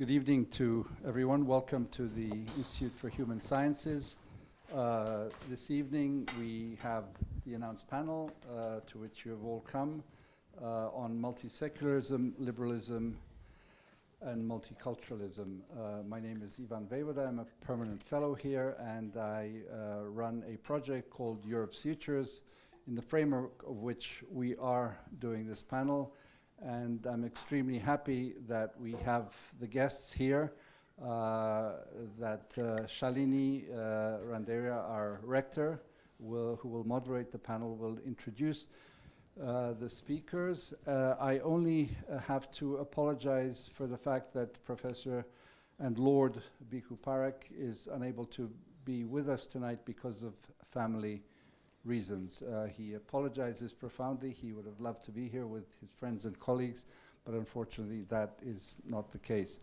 Good evening to everyone. Welcome to the Institute for Human Sciences. This evening we have the announced panel to which you have all come on multi-secularism, liberalism, and multiculturalism. My name is Ivan Voivoda. I'm a permanent fellow here, and I run a project called Europe's Futures, in the framework of which we are doing this panel. And I'm extremely happy that we have the guests here, that Shalini Randeria, our rector, who will moderate the panel, will introduce the speakers. I only have to apologize for the fact that Professor and Lord Bhikhu Parekh is unable to be with us tonight because of family reasons. He apologizes profoundly. He would have loved to be here with his friends and colleagues, but unfortunately that is not the case.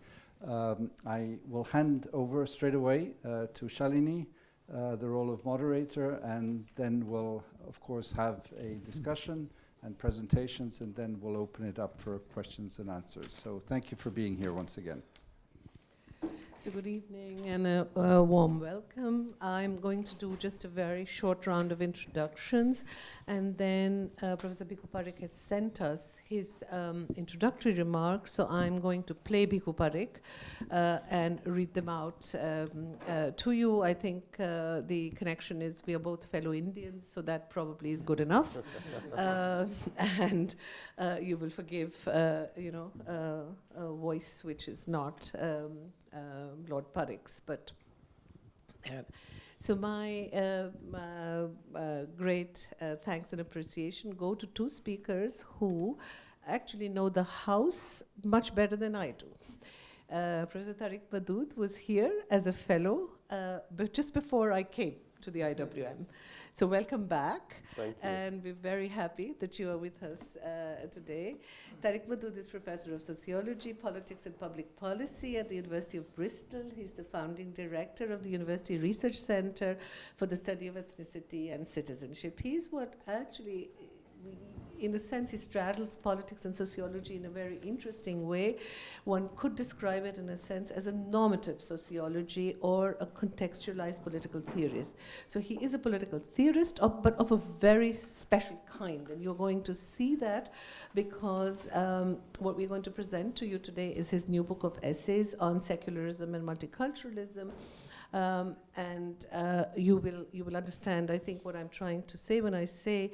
I will hand over straight away to Shalini, the role of moderator, and then we'll of course have a discussion and presentations, and then we'll open it up for questions and answers. So thank you for being here once again. So good evening and a warm welcome. I'm going to do just a very short round of introductions, and then Professor Bhikhu Parekh has sent us his introductory remarks, so I'm going to play Bhikhu Parekh and read them out to you. I think the connection is we are both fellow Indians, so that probably is good enough. And you will forgive, a voice which is not Lord Parekh's, but so my great thanks and appreciation go to two speakers who actually know the house much better than I do. Professor Tariq Modood was here as a fellow, but just before I came to the IWM. So welcome back. Thank you. And we're very happy that you are with us today. Tariq Modood is Professor of Sociology, Politics and Public Policy at the University of Bristol. He's the founding director of the University Research Center for the Study of Ethnicity and Citizenship. He's what actually, in a sense, he straddles politics and sociology in a very interesting way. One could describe it, in a sense, as a normative sociology or a contextualized political theorist. So he is a political theorist, but of a very special kind. And you're going to see that because what we're going to present to you today is his new book of essays on secularism and multiculturalism. And you will understand, I think, what I'm trying to say when I say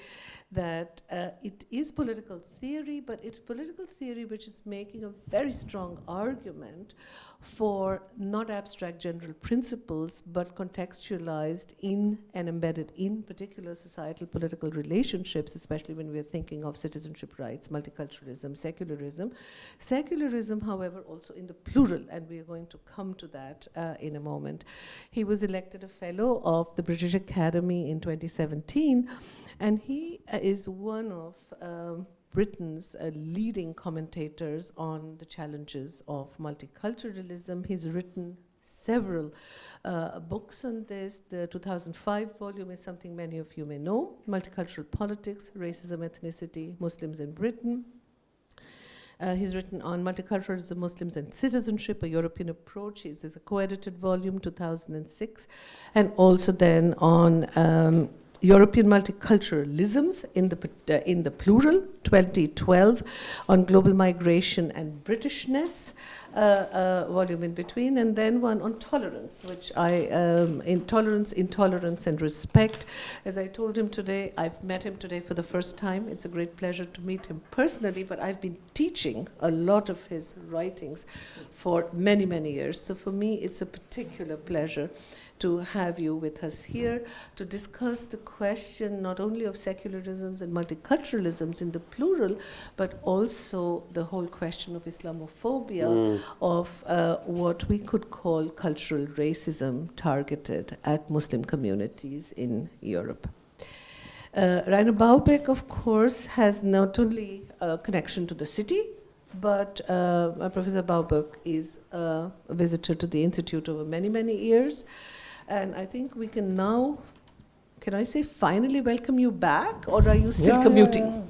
that it is political theory, but it's political theory which is making a very strong argument for not abstract general principles, but contextualized in and embedded in particular societal political relationships, especially when we're thinking of citizenship rights, multiculturalism, secularism. Secularism, however, also in the plural, and we are going to come to that in a moment. He was elected a fellow of the British Academy in 2017, and he is one of Britain's leading commentators on the challenges of multiculturalism. He's written several books on this. The 2005 volume is something many of you may know, Multicultural Politics, Racism, Ethnicity, Muslims in Britain. He's written on multiculturalism, Muslims and citizenship, a European approach. This is a co-edited volume, 2006. And also then on European multiculturalisms in the plural, 2012, on global migration and Britishness, volume in between, and then one on tolerance, which intolerance and respect. As I told him today, I've met him today for the first time. It's a great pleasure to meet him personally, but I've been teaching a lot of his writings for many, many years. So for me, it's a particular pleasure to have you with us here to discuss the question not only of secularisms and multiculturalisms in the plural, but also the whole question of Islamophobia, of what we could call cultural racism targeted at Muslim communities in Europe. Rainer Baubeck, of course, has not only a connection to the city, but Professor Baubeck is a visitor to the Institute over many, many years. And I think we can now, can I say finally welcome you back, or are you still commuting?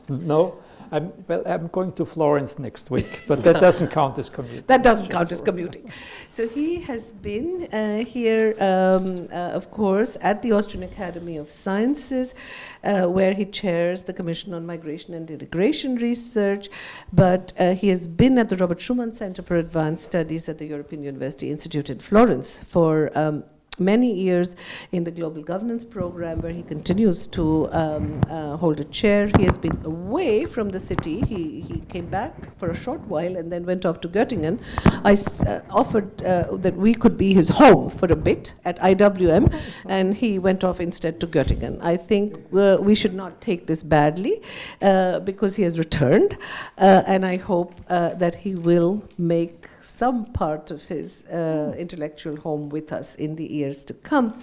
No, I'm going to Florence next week, but that doesn't count as commuting. That doesn't count as commuting. So he has been here, of course, at the Austrian Academy of Sciences, where he chairs the Commission on Migration and Integration Research, but he has been at the Robert Schuman Center for Advanced Studies at the European University Institute in Florence for many years in the Global Governance Program, where he continues to hold a chair. He has been away from the city. He came back for a short while and then went off to Göttingen. I offered that we could be his home for a bit at IWM, and he went off instead to Göttingen. I think we should not take this badly because he has returned, and I hope that he will make some part of his intellectual home with us in the years to come.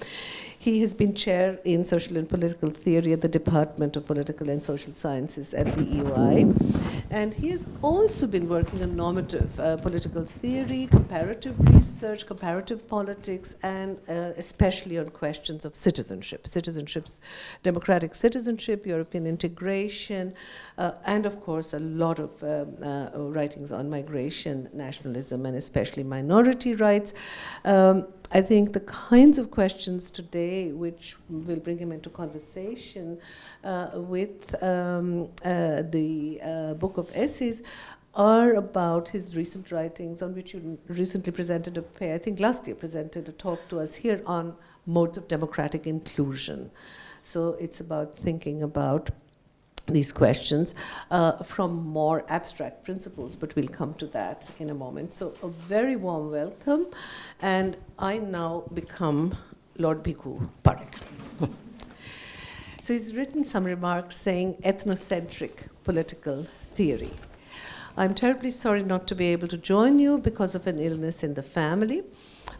He has been chair in social and political theory at the Department of Political and Social Sciences at the EUI. And he has also been working on normative political theory, comparative research, comparative politics, and especially on questions of citizenship. Democratic citizenship, European integration, and of course a lot of writings on migration, nationalism, and especially minority rights. I think the kinds of questions today which will bring him into conversation with the book of essays are about his recent writings, on which you recently presented I think last year presented a talk to us here on modes of democratic inclusion. So it's about thinking about these questions from more abstract principles, but we'll come to that in a moment. So a very warm welcome, and I now become Lord Bhikhu Parekh. So he's written some remarks saying ethnocentric political theory. I'm terribly sorry not to be able to join you because of an illness in the family.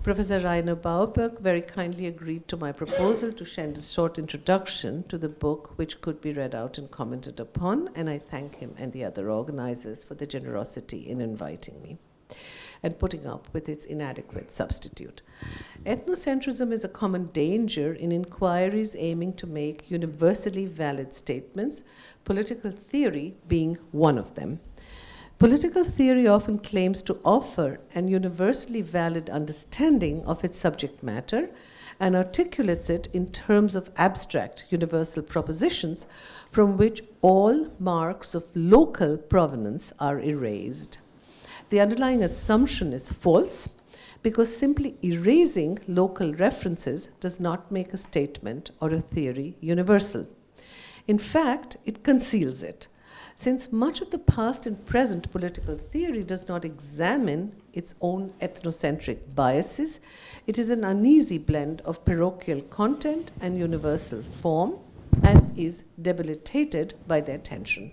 Professor Rainer Bauberg very kindly agreed to my proposal to send a short introduction to the book, which could be read out and commented upon, and I thank him and the other organizers for the generosity in inviting me and putting up with its inadequate substitute. Ethnocentrism is a common danger in inquiries aiming to make universally valid statements, political theory being one of them. Political theory often claims to offer an universally valid understanding of its subject matter and articulates it in terms of abstract universal propositions from which all marks of local provenance are erased. The underlying assumption is false because simply erasing local references does not make a statement or a theory universal. In fact, it conceals it. Since much of the past and present political theory does not examine its own ethnocentric biases, it is an uneasy blend of parochial content and universal form and is debilitated by their tension.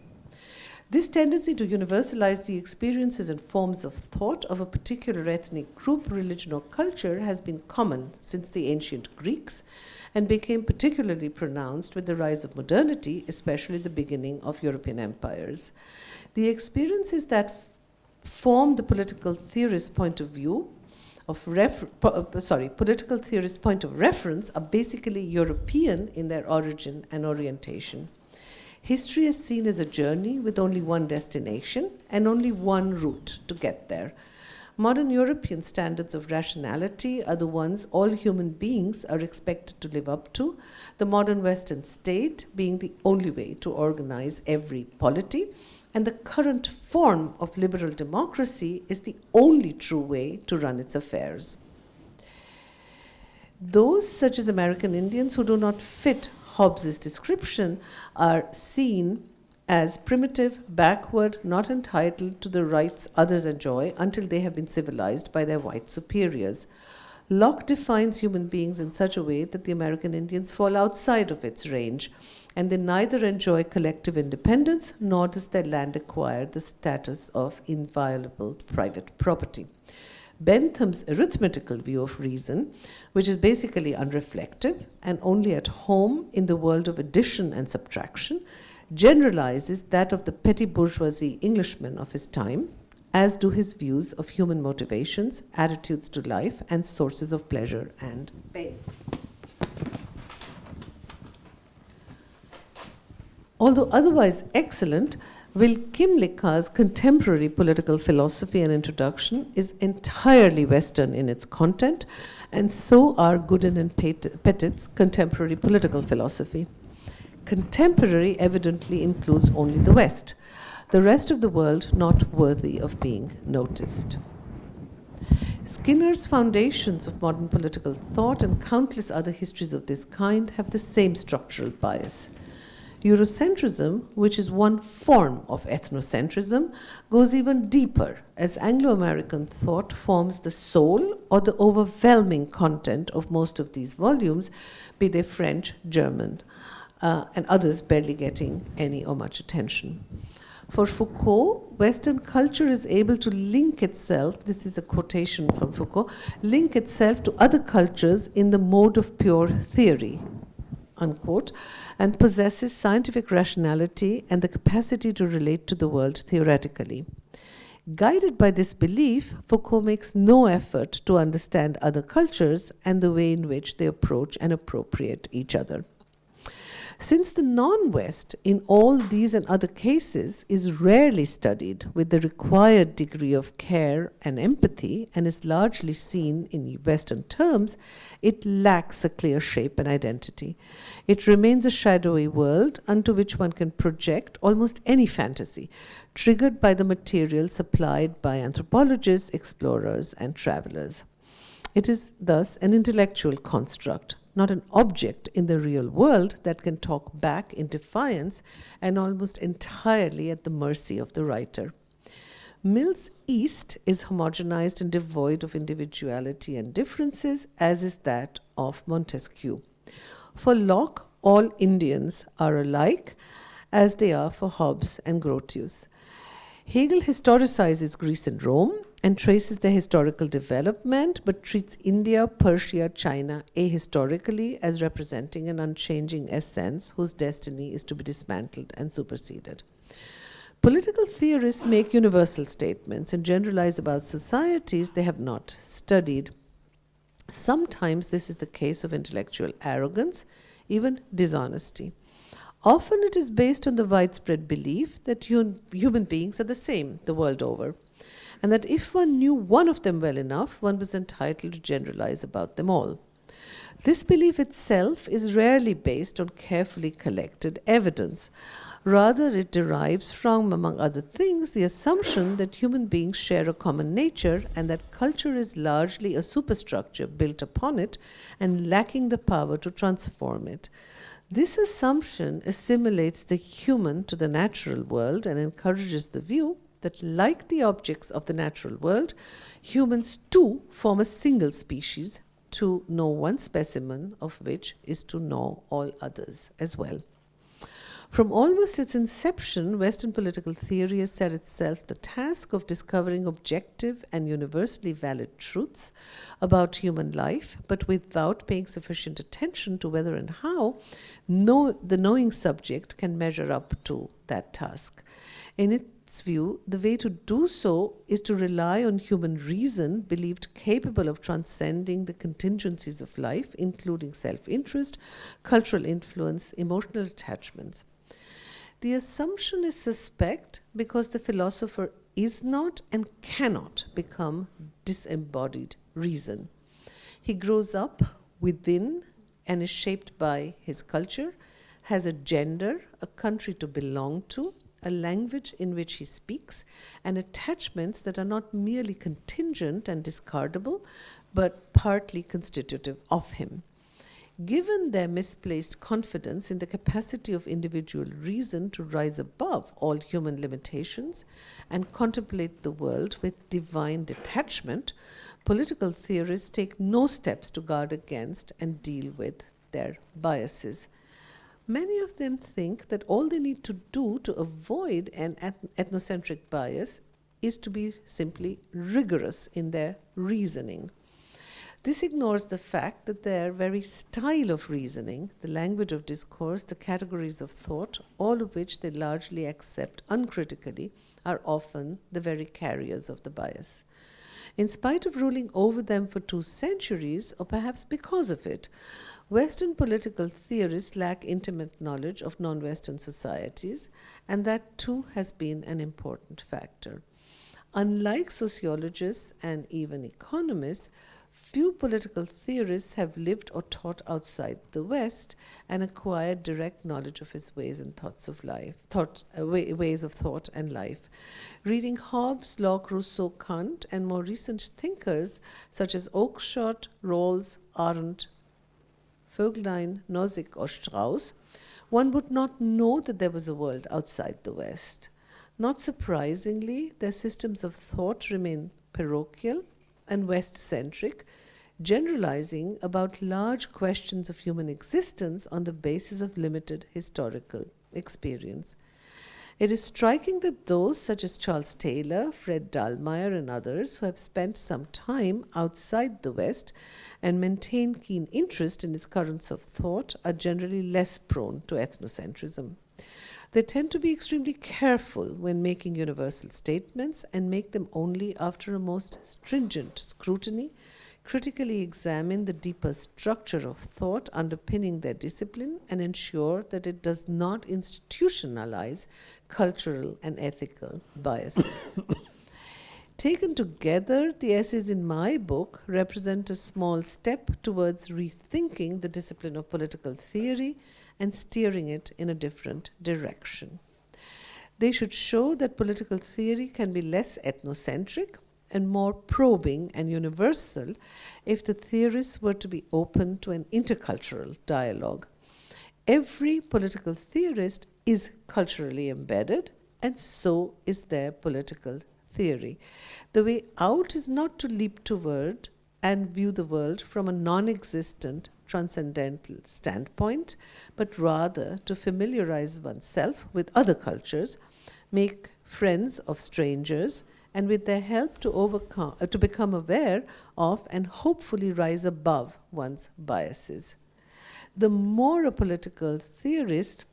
This tendency to universalize the experiences and forms of thought of a particular ethnic group, religion, or culture has been common since the ancient Greeks and became particularly pronounced with the rise of modernity, especially the beginning of European empires. The experiences that form the political theorist's point of view political theorist's point of reference are basically European in their origin and orientation. History is seen as a journey with only one destination and only one route to get there. Modern European standards of rationality are the ones all human beings are expected to live up to, the modern Western state being the only way to organize every polity, and the current form of liberal democracy is the only true way to run its affairs. Those, such as American Indians, who do not fit Hobbes' description are seen as primitive, backward, not entitled to the rights others enjoy until they have been civilized by their white superiors. Locke defines human beings in such a way that the American Indians fall outside of its range, and they neither enjoy collective independence nor does their land acquire the status of inviolable private property. Bentham's arithmetical view of reason, which is basically unreflective and only at home in the world of addition and subtraction, generalizes that of the petty bourgeoisie Englishman of his time, as do his views of human motivations, attitudes to life, and sources of pleasure and pain. Although otherwise excellent, Will Kimlicka's contemporary political philosophy and introduction is entirely Western in its content, and so are Gooden and Pettit's contemporary political philosophy. Contemporary evidently includes only the West, the rest of the world not worthy of being noticed. Skinner's foundations of modern political thought and countless other histories of this kind have the same structural bias. Eurocentrism, which is one form of ethnocentrism, goes even deeper as Anglo-American thought forms the soul or the overwhelming content of most of these volumes, be they French, German, and others barely getting any or much attention. For Foucault, Western culture is able to link itself, this is a quotation from Foucault, link itself to other cultures in the mode of pure theory, unquote, and possesses scientific rationality and the capacity to relate to the world theoretically. Guided by this belief, Foucault makes no effort to understand other cultures and the way in which they approach and appropriate each other. Since the non-West, in all these and other cases, is rarely studied with the required degree of care and empathy and is largely seen in Western terms, it lacks a clear shape and identity. It remains a shadowy world unto which one can project almost any fantasy, triggered by the material supplied by anthropologists, explorers, and travelers. It is thus an intellectual construct, not an object in the real world that can talk back in defiance and almost entirely at the mercy of the writer. Mill's East is homogenized and devoid of individuality and differences, as is that of Montesquieu. For Locke, all Indians are alike, as they are for Hobbes and Grotius. Hegel historicizes Greece and Rome and traces their historical development, but treats India, Persia, China ahistorically as representing an unchanging essence whose destiny is to be dismantled and superseded. Political theorists make universal statements and generalize about societies they have not studied. Sometimes this is the case of intellectual arrogance, even dishonesty. Often it is based on the widespread belief that human beings are the same the world over, and that if one knew one of them well enough, one was entitled to generalize about them all. This belief itself is rarely based on carefully collected evidence. Rather, it derives from, among other things, the assumption that human beings share a common nature and that culture is largely a superstructure built upon it and lacking the power to transform it. This assumption assimilates the human to the natural world and encourages the view that, like the objects of the natural world, humans too form a single species, to know one specimen of which is to know all others as well. From almost its inception, Western political theory has set itself the task of discovering objective and universally valid truths about human life, but without paying sufficient attention to whether and how the knowing subject can measure up to that task. In its view, the way to do so is to rely on human reason, believed capable of transcending the contingencies of life, including self-interest, cultural influence, emotional attachments. The assumption is suspect because the philosopher is not and cannot become disembodied reason. He grows up within and is shaped by his culture, has a gender, a country to belong to, a language in which he speaks, and attachments that are not merely contingent and discardable, but partly constitutive of him. Given their misplaced confidence in the capacity of individual reason to rise above all human limitations and contemplate the world with divine detachment, political theorists take no steps to guard against and deal with their biases. Many of them think that all they need to do to avoid an ethnocentric bias is to be simply rigorous in their reasoning. This ignores the fact that their very style of reasoning, the language of discourse, the categories of thought, all of which they largely accept uncritically, are often the very carriers of the bias. In spite of ruling over them for 2 centuries, or perhaps because of it, Western political theorists lack intimate knowledge of non-Western societies, and that too has been an important factor. Unlike sociologists and even economists, few political theorists have lived or taught outside the West and acquired direct knowledge of his ways and thoughts of life, ways of thought and life. Reading Hobbes, Locke, Rousseau, Kant, and more recent thinkers such as Oakeshott, Rawls, Arendt, Vögelein, Nozick, or Strauss, one would not know that there was a world outside the West. Not surprisingly, their systems of thought remain parochial and West-centric, generalizing about large questions of human existence on the basis of limited historical experience. It is striking that those such as Charles Taylor, Fred Dallmeyer, and others who have spent some time outside the West and maintain keen interest in its currents of thought are generally less prone to ethnocentrism. They tend to be extremely careful when making universal statements and make them only after a most stringent scrutiny, critically examine the deeper structure of thought underpinning their discipline, and ensure that it does not institutionalize cultural and ethical biases. Taken together, the essays in my book represent a small step towards rethinking the discipline of political theory and steering it in a different direction. They should show that political theory can be less ethnocentric and more probing and universal if the theorists were to be open to an intercultural dialogue. Every political theorist is culturally embedded, and so is their political theory. The way out is not to leap toward and view the world from a non-existent transcendental standpoint, but rather to familiarize oneself with other cultures, make friends of strangers, and with their help to become aware of and hopefully rise above one's biases. The more a political theorist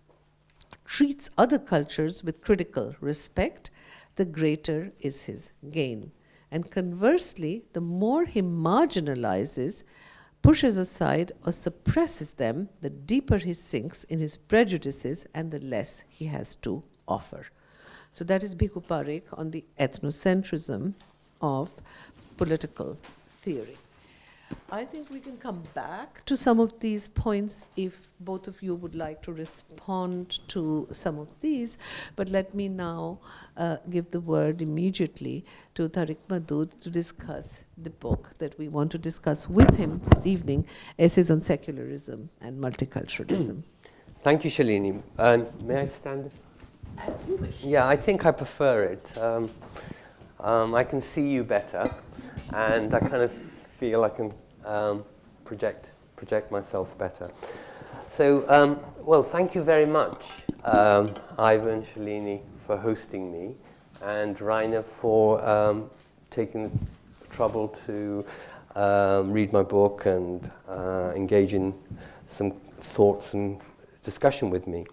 treats other cultures with critical respect, the greater is his gain. And conversely, the more he marginalizes, pushes aside, or suppresses them, the deeper he sinks in his prejudices and the less he has to offer. So that is Bhikhu Parekh on the ethnocentrism of political theory. I think we can come back to some of these points if both of you would like to respond to some of these, but let me now give the word immediately to Tariq Modood to discuss the book that we want to discuss with him this evening, Essays on Secularism and Multiculturalism. Thank you, Shalini. May I stand? As you wish. Yeah, I think I prefer it. I can see you better, and I kind of feel I can project myself better. So, well, thank you very much, Ivan, Shalini, for hosting me, and Rainer for taking the trouble to read my book and engage in some thoughts and discussion with me.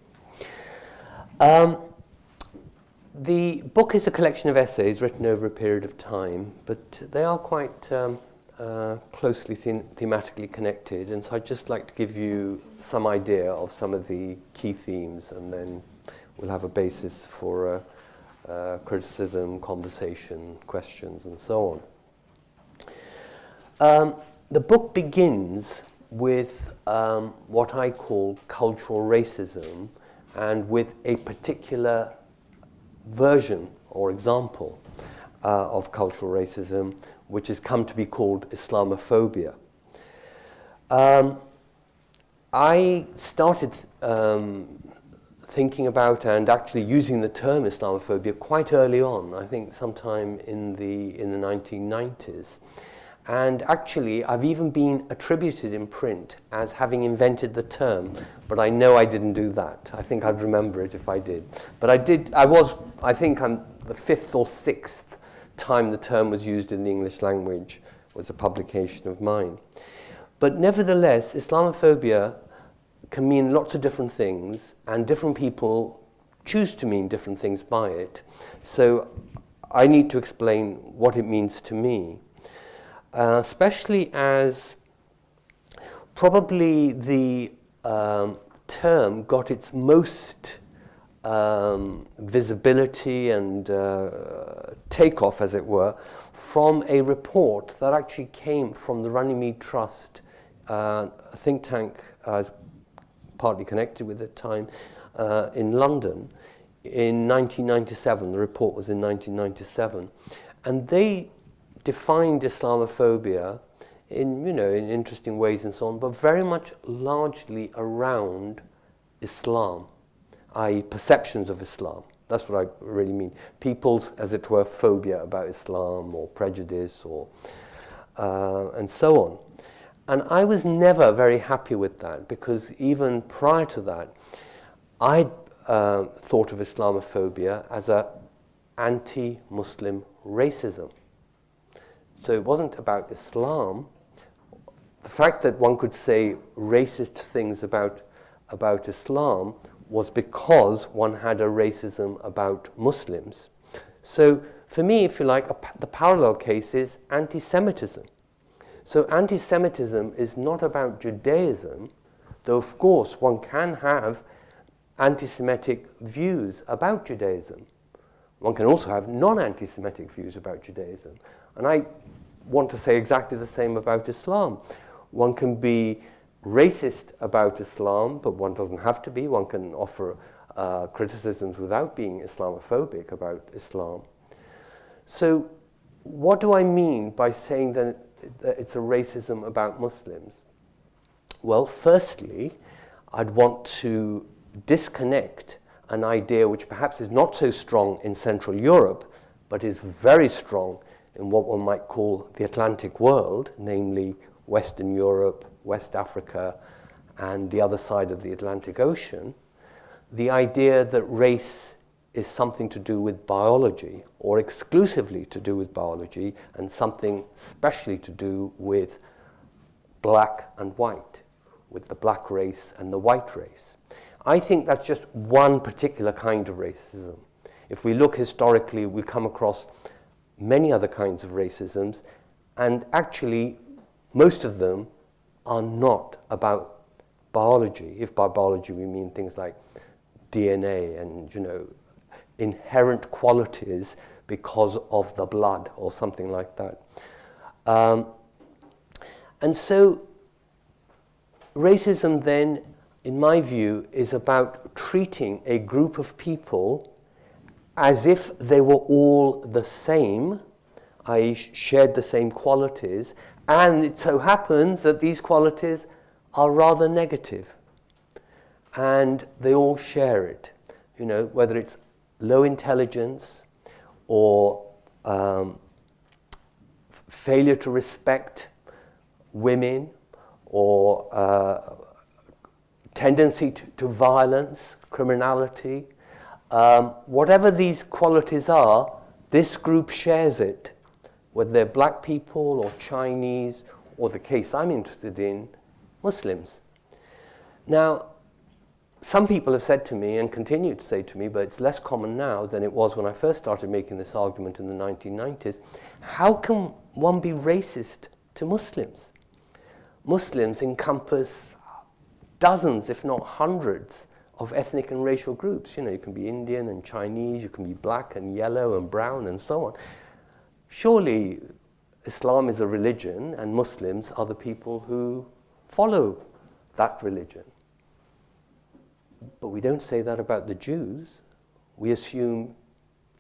The book is a collection of essays written over a period of time, but they are quite closely thematically connected, and so I'd just like to give you some idea of some of the key themes, and then we'll have a basis for criticism, conversation, questions, and so on. The book begins with what I call cultural racism, and with a particular version or example of cultural racism, which has come to be called Islamophobia. I started thinking about and actually using the term Islamophobia quite early on, I think sometime in the 1990s. And actually, I've even been attributed in print as having invented the term, but I know I didn't do that. I think I'd remember it if I did. But I think I'm the fifth or sixth time the term was used in the English language was a publication of mine. But nevertheless, Islamophobia can mean lots of different things, and different people choose to mean different things by it. So I need to explain what it means to me. Especially as probably the term got its most visibility and takeoff, as it were, from a report that actually came from the Runnymede Trust, a think tank I was partly connected with at the time, in London in 1997. The report was in 1997. And they defined Islamophobia in interesting ways and so on, but very much largely around Islam, i.e. perceptions of Islam. That's what I really mean. People's, as it were, phobia about Islam or prejudice or and so on. And I was never very happy with that, because even prior to that, I thought of Islamophobia as a anti-Muslim racism. So it wasn't about Islam. The fact that one could say racist things about Islam was because one had a racism about Muslims. So for me, if you like, the parallel case is anti-Semitism. So anti-Semitism is not about Judaism, though of course one can have anti-Semitic views about Judaism. One can also have non-anti-Semitic views about Judaism. And I want to say exactly the same about Islam. One can be racist about Islam, but one doesn't have to be. One can offer criticisms without being Islamophobic about Islam. So what do I mean by saying that it's a racism about Muslims? Well, firstly, I'd want to disconnect an idea which perhaps is not so strong in Central Europe, but is very strong in what one might call the Atlantic world, namely Western Europe, West Africa, and the other side of the Atlantic Ocean, the idea that race is something to do with biology, or exclusively to do with biology, and something specially to do with black and white, with the black race and the white race. I think that's just one particular kind of racism. If we look historically, we come across many other kinds of racisms, and actually most of them are not about biology. If by biology we mean things like DNA and, inherent qualities because of the blood or something like that. And so racism then, in my view, is about treating a group of people as if they were all the same, i.e. shared the same qualities, and it so happens that these qualities are rather negative, and they all share it, whether it's low intelligence or failure to respect women or tendency to violence, criminality. Whatever these qualities are, this group shares it, whether they're black people or Chinese, or the case I'm interested in, Muslims. Now, some people have said to me, and continue to say to me, but it's less common now than it was when I first started making this argument in the 1990s, how can one be racist to Muslims? Muslims encompass dozens, if not hundreds, of ethnic and racial groups. You can be Indian and Chinese, you can be black and yellow and brown and so on. Surely Islam is a religion and Muslims are the people who follow that religion. But we don't say that about the Jews. We assume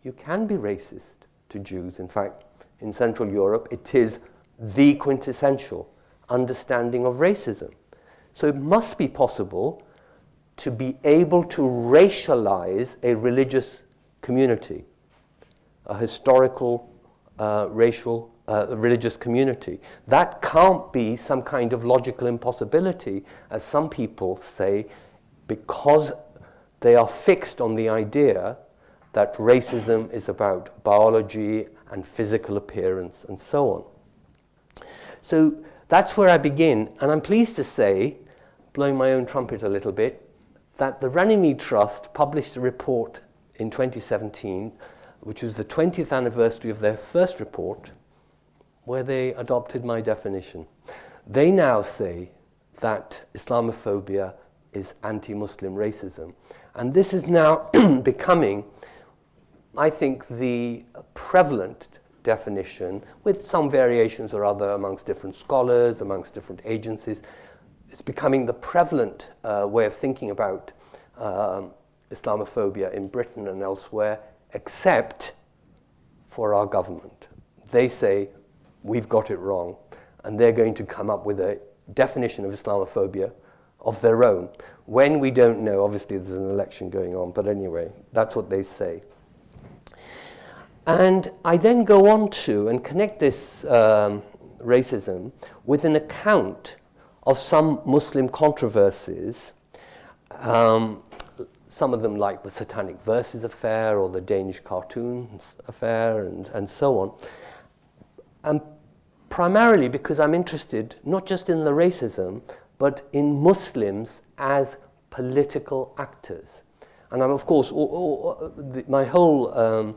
you can be racist to Jews. In fact, in Central Europe, it is the quintessential understanding of racism. So it must be possible to be able to racialize a religious community, a historical racial religious community. That can't be some kind of logical impossibility, as some people say, because they are fixed on the idea that racism is about biology and physical appearance and so on. So that's where I begin, and I'm pleased to say, blowing my own trumpet a little bit, that the Runnymede Trust published a report in 2017, which was the 20th anniversary of their first report, where they adopted my definition. They now say that Islamophobia is anti-Muslim racism. And this is now becoming, I think, the prevalent definition, with some variations or other amongst different scholars, amongst different agencies. It's becoming the prevalent way of thinking about Islamophobia in Britain and elsewhere, except for our government. They say, we've got it wrong, and they're going to come up with a definition of Islamophobia of their own. When we don't know, obviously there's an election going on, but anyway, that's what they say. And I then go on to and connect this racism with an account of some Muslim controversies, some of them like the Satanic Verses affair or the Danish cartoons affair and so on. And primarily because I'm interested not just in the racism, but in Muslims as political actors. And I'm, of course, my whole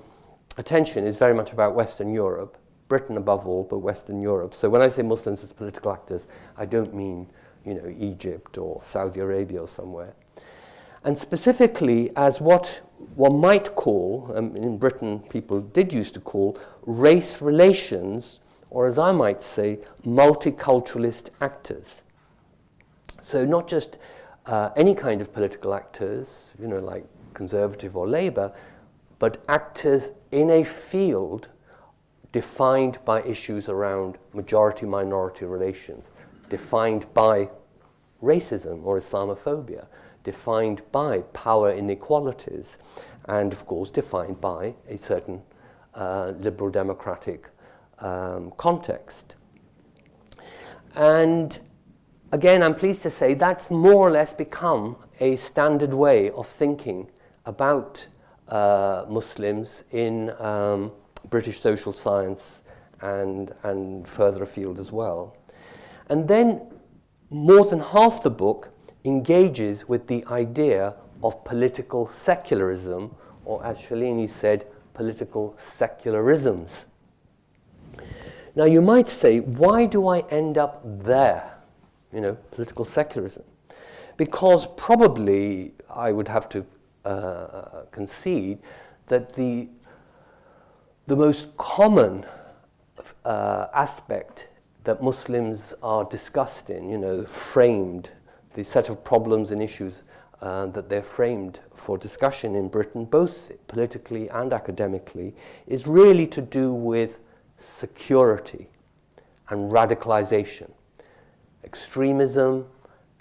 attention is very much about Western Europe, Britain above all, but Western Europe. So when I say Muslims as political actors, I don't mean, Egypt or Saudi Arabia or somewhere. And specifically as what one might call, in Britain people did used to call, race relations, or as I might say, multiculturalist actors. So not just any kind of political actors, like Conservative or Labour, but actors in a field defined by issues around majority-minority relations, defined by racism or Islamophobia, defined by power inequalities, and of course defined by a certain liberal democratic context. And again, I'm pleased to say that's more or less become a standard way of thinking about Muslims in British social science and further afield as well. And then more than half the book engages with the idea of political secularism, or as Shalini said, political secularisms. Now you might say, why do I end up there? Political secularism. Because probably I would have to concede that the most common aspect that Muslims are discussed in, framed, the set of problems and issues that they're framed for discussion in Britain, both politically and academically, is really to do with security and radicalization, extremism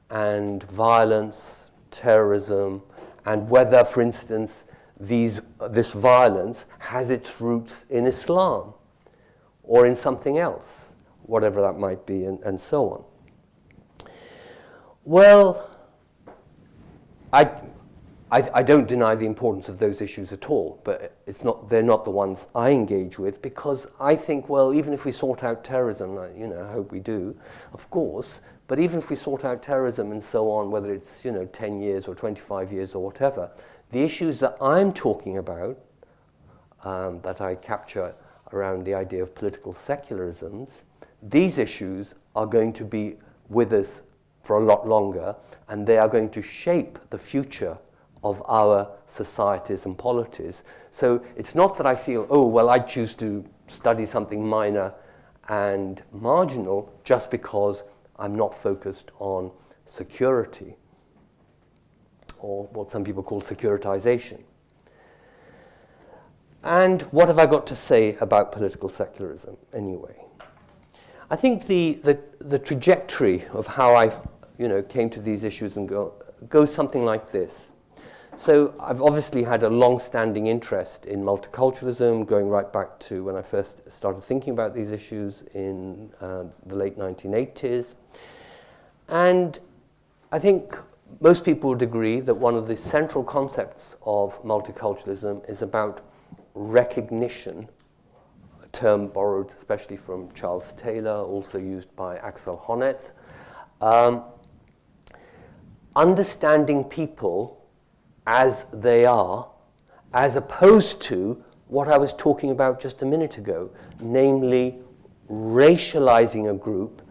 and violence, terrorism, and whether, for instance, this violence has its roots in Islam or in something else, whatever that might be, and so on. Well, I don't deny the importance of those issues at all, but they're not the ones I engage with, because I think, well, even if we sort out terrorism, I hope we do, of course, but even if we sort out terrorism and so on, whether it's 10 years or 25 years or whatever, the issues that I'm talking about, that I capture around the idea of political secularisms, these issues are going to be with us for a lot longer, and they are going to shape the future of our societies and polities. So it's not that I feel, I choose to study something minor and marginal just because I'm not focused on security, or what some people call securitization. And what have I got to say about political secularism anyway? I think the trajectory of how I came to these issues and goes something like this. So I've obviously had a long-standing interest in multiculturalism, going right back to when I first started thinking about these issues in the late 1980s. And I think most people would agree that one of the central concepts of multiculturalism is about recognition, a term borrowed especially from Charles Taylor, also used by Axel Honneth. Understanding people as they are, as opposed to what I was talking about just a minute ago, namely racializing a group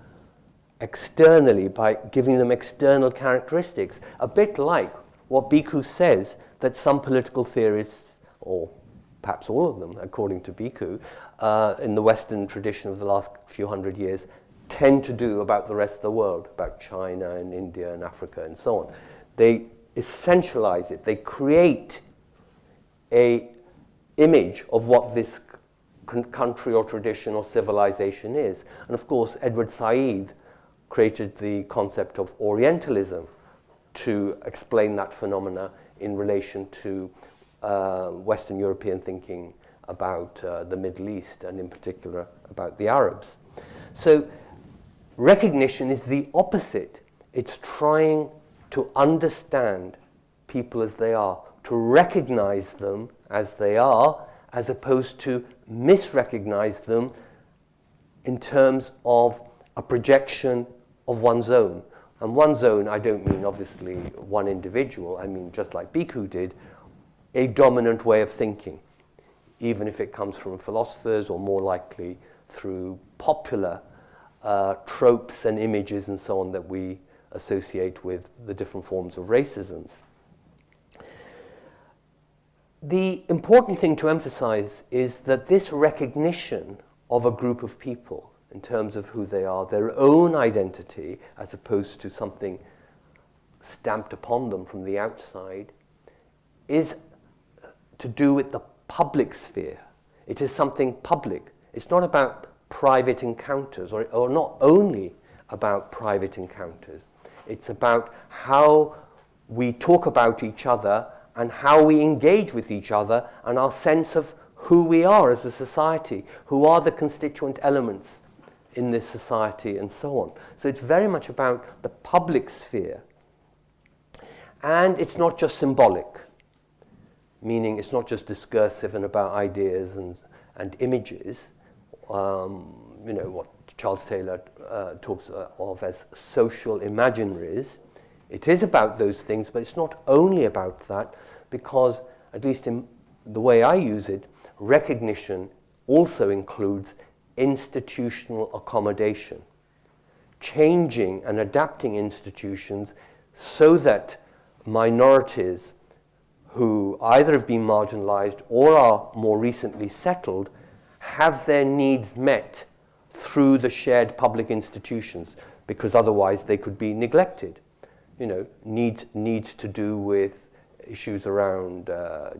externally by giving them external characteristics, a bit like what Bhikhu says that some political theorists, or perhaps all of them, according to Bhikhu, in the Western tradition of the last few hundred years, tend to do about the rest of the world, about China and India and Africa and so on. They essentialize it. They create a image of what this country or tradition or civilization is. And of course, Edward Said created the concept of Orientalism to explain that phenomena in relation to Western European thinking about the Middle East, and in particular about the Arabs. So recognition is the opposite. It's trying to understand people as they are, to recognize them as they are, as opposed to misrecognize them in terms of a projection of one's own. And one's own, I don't mean obviously one individual, I mean just like Bhikhu did, a dominant way of thinking, even if it comes from philosophers or more likely through popular tropes and images and so on that we associate with the different forms of racisms. The important thing to emphasize is that this recognition of a group of people in terms of who they are, their own identity, as opposed to something stamped upon them from the outside, is to do with the public sphere. It is something public. It's not about private encounters, or not only about private encounters. It's about how we talk about each other and how we engage with each other and our sense of who we are as a society, who are the constituent elements in this society and so on. So it's very much about the public sphere. And it's not just symbolic, meaning it's not just discursive and about ideas and images, what Charles Taylor talks of as social imaginaries. It is about those things, but it's not only about that, because, at least in the way I use it, recognition also includes institutional accommodation, changing and adapting institutions so that minorities who either have been marginalized or are more recently settled have their needs met through the shared public institutions, because otherwise they could be neglected. Needs to do with issues around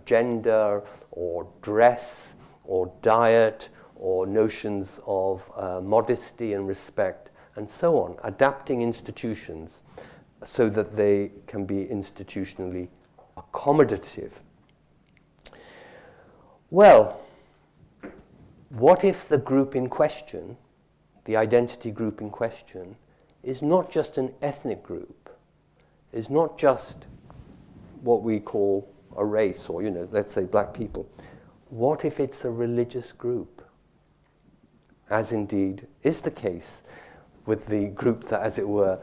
gender or dress or diet or notions of modesty and respect and so on, adapting institutions so that they can be institutionally accommodative. Well, what if the group in question, the identity group in question, is not just an ethnic group, is not just what we call a race, or, let's say black people? What if it's a religious group? As indeed is the case with the group that, as it were,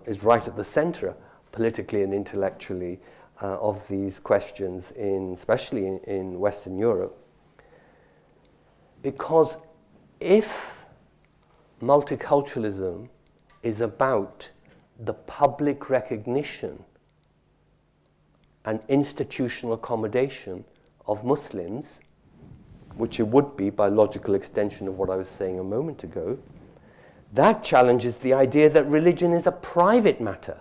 is right at the center, politically and intellectually, of these questions, especially in Western Europe. Because if multiculturalism is about the public recognition and institutional accommodation of Muslims, which it would be by logical extension of what I was saying a moment ago, that challenges the idea that religion is a private matter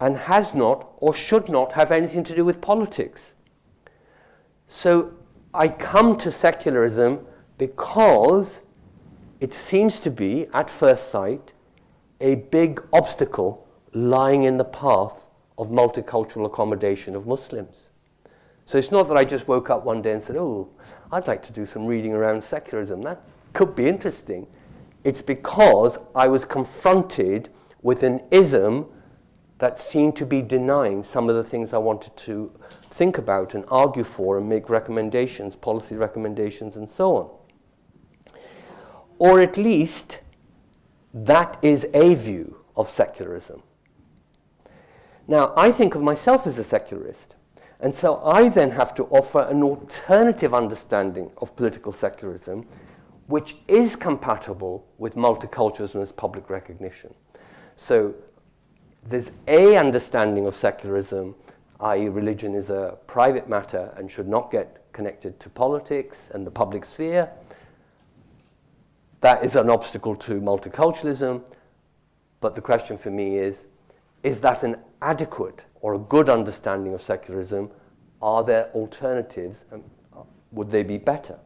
and has not or should not have anything to do with politics. So I come to secularism because it seems to be, at first sight, a big obstacle lying in the path of multicultural accommodation of Muslims. So it's not that I just woke up one day and said, I'd like to do some reading around secularism. That could be interesting. It's because I was confronted with an ism that seemed to be denying some of the things I wanted to think about and argue for and make recommendations, policy recommendations, and so on. Or at least that is a view of secularism. Now, I think of myself as a secularist, and so I then have to offer an alternative understanding of political secularism, which is compatible with multiculturalism as public recognition. So there's a understanding of secularism, i.e. religion is a private matter and should not get connected to politics and the public sphere. That is an obstacle to multiculturalism, but the question for me is that an adequate or a good understanding of secularism? Are there alternatives, and would they be better?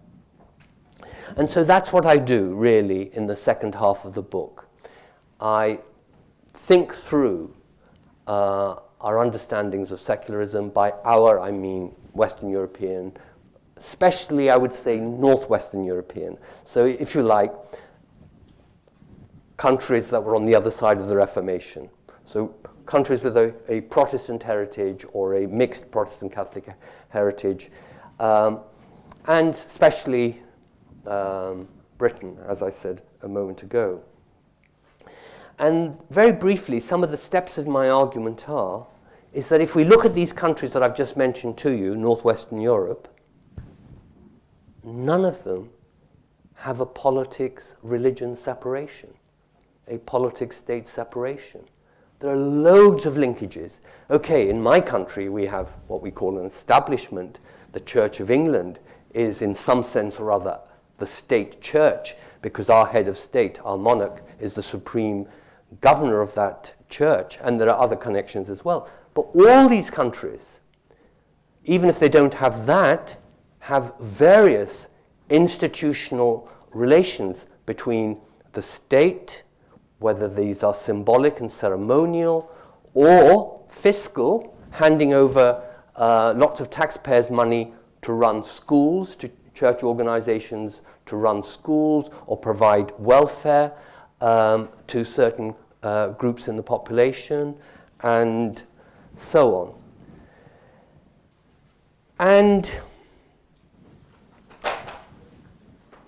And so that's what I do, really, in the second half of the book. I think through our understandings of secularism. By our, I mean Western European, especially, I would say, Northwestern European. So, if you like, countries that were on the other side of the Reformation. So, countries with a Protestant heritage or a mixed Protestant-Catholic heritage, and especially Britain, as I said a moment ago. And very briefly, some of the steps of my argument is that if we look at these countries that I've just mentioned to you, Northwestern Europe, none of them have a politics-religion separation, a politics-state separation. There are loads of linkages. Okay, in my country, we have what we call an establishment. The Church of England is, in some sense or other, the state church, because our head of state, our monarch, is the supreme governor of that church, and there are other connections as well. But all these countries, even if they don't have that, have various institutional relations between the state, whether these are symbolic and ceremonial, or fiscal, handing over lots of taxpayers' money to run schools, to church organizations to run schools, or provide welfare to certain groups in the population, and so on. And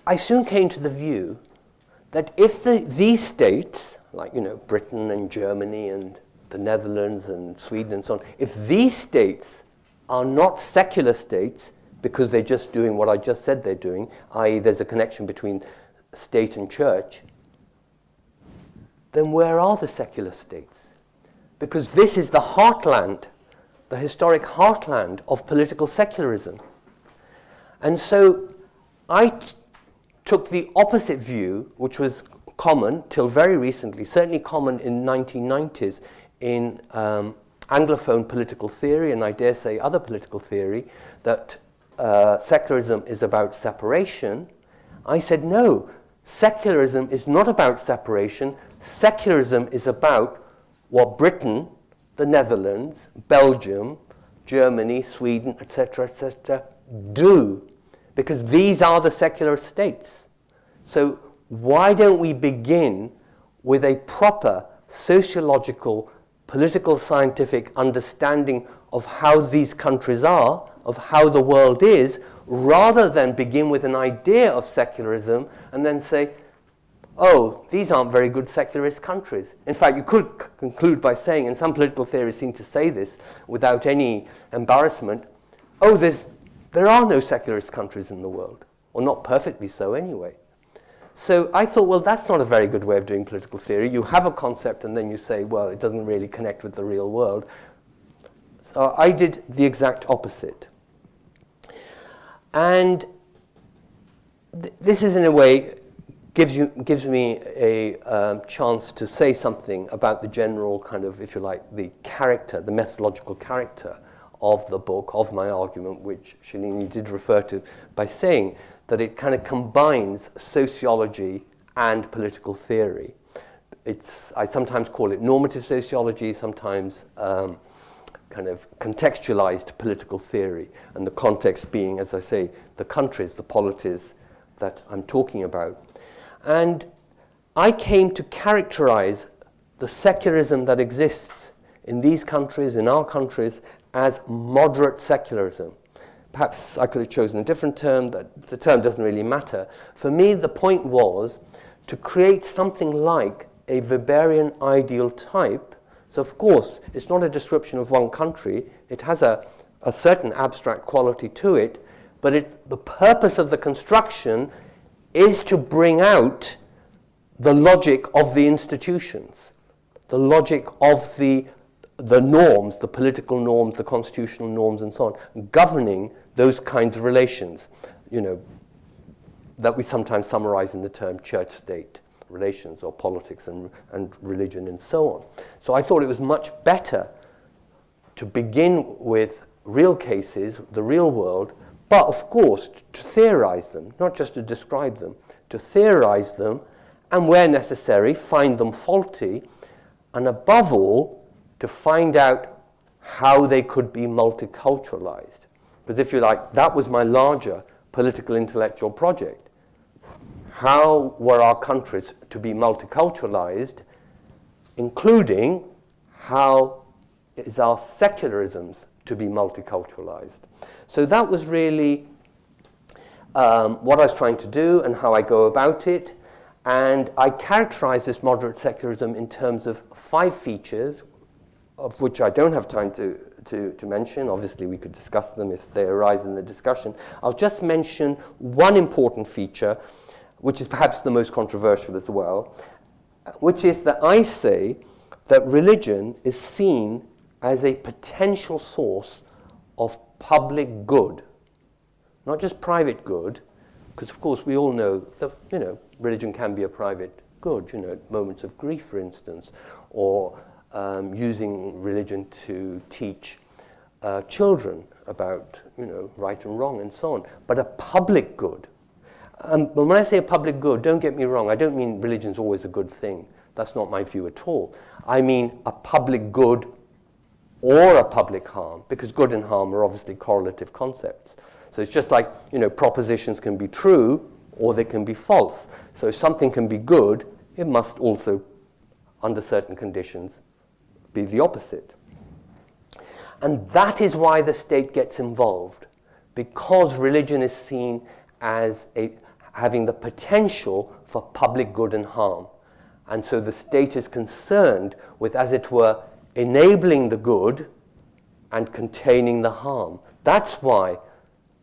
I soon came to the view that if these states, like, Britain and Germany and the Netherlands and Sweden and so on, if these states are not secular states because they're just doing what I just said they're doing, i.e. there's a connection between state and church, then where are the secular states? Because this is the heartland, the historic heartland of political secularism. And so I took the opposite view, which was common till very recently, certainly common in 1990s in Anglophone political theory, and I dare say other political theory, that secularism is about separation. I said, no, secularism is not about separation. Secularism is about what Britain, the Netherlands, Belgium, Germany, Sweden, etc., do, because these are the secular states. So why don't we begin with a proper sociological, political, scientific understanding of how these countries are, of how the world is, rather than begin with an idea of secularism and then say, oh, these aren't very good secularist countries. In fact, you could conclude by saying, and some political theorists seem to say this without any embarrassment, oh, there are no secularist countries in the world, or not perfectly so anyway. So I thought, well, that's not a very good way of doing political theory. You have a concept and then you say, well, it doesn't really connect with the real world. So I did the exact opposite. And this is, in a way, gives me a chance to say something about the general kind of, if you like, the character, the methodological character of the book, of my argument, which Shalini did refer to by saying that it kind of combines sociology and political theory. I sometimes call it normative sociology, sometimes kind of contextualized political theory, and the context being, as I say, the countries, the polities that I'm talking about. And I came to characterize the secularism that exists in these countries, in our countries, as moderate secularism. Perhaps I could have chosen a different term. The term doesn't really matter. For me, the point was to create something like a Weberian ideal type. So, of course, it's not a description of one country. It has a certain abstract quality to it, but the purpose of the construction is to bring out the logic of the institutions, the logic of the norms, the political norms, the constitutional norms, and so on, governing those kinds of relations, that we sometimes summarize in the term church-state relations, or politics and religion, and so on. So I thought it was much better to begin with real cases, the real world, but of course to theorize them, not just to describe them, to theorize them, and where necessary, find them faulty, and above all, to find out how they could be multiculturalized. Because if you like, that was my larger political intellectual project. How were our countries to be multiculturalized, including how is our secularisms to be multiculturalized? So that was really what I was trying to do and how I go about it. And I characterize this moderate secularism in terms of 5 features, of which I don't have time to mention. Obviously, we could discuss them if they arise in the discussion. I'll just mention one important feature, which is perhaps the most controversial as well, which is that I say that religion is seen as a potential source of public good, not just private good, because of course we all know that religion can be a private good, moments of grief, for instance, or using religion to teach children about right and wrong and so on, but a public good. But when I say a public good, don't get me wrong, I don't mean religion's always a good thing. That's not my view at all. I mean a public good or a public harm, because good and harm are obviously correlative concepts. So it's just like, propositions can be true or they can be false. So if something can be good, it must also, under certain conditions, be the opposite. And that is why the state gets involved, because religion is seen as having the potential for public good and harm. And so the state is concerned with, as it were, enabling the good and containing the harm. That's why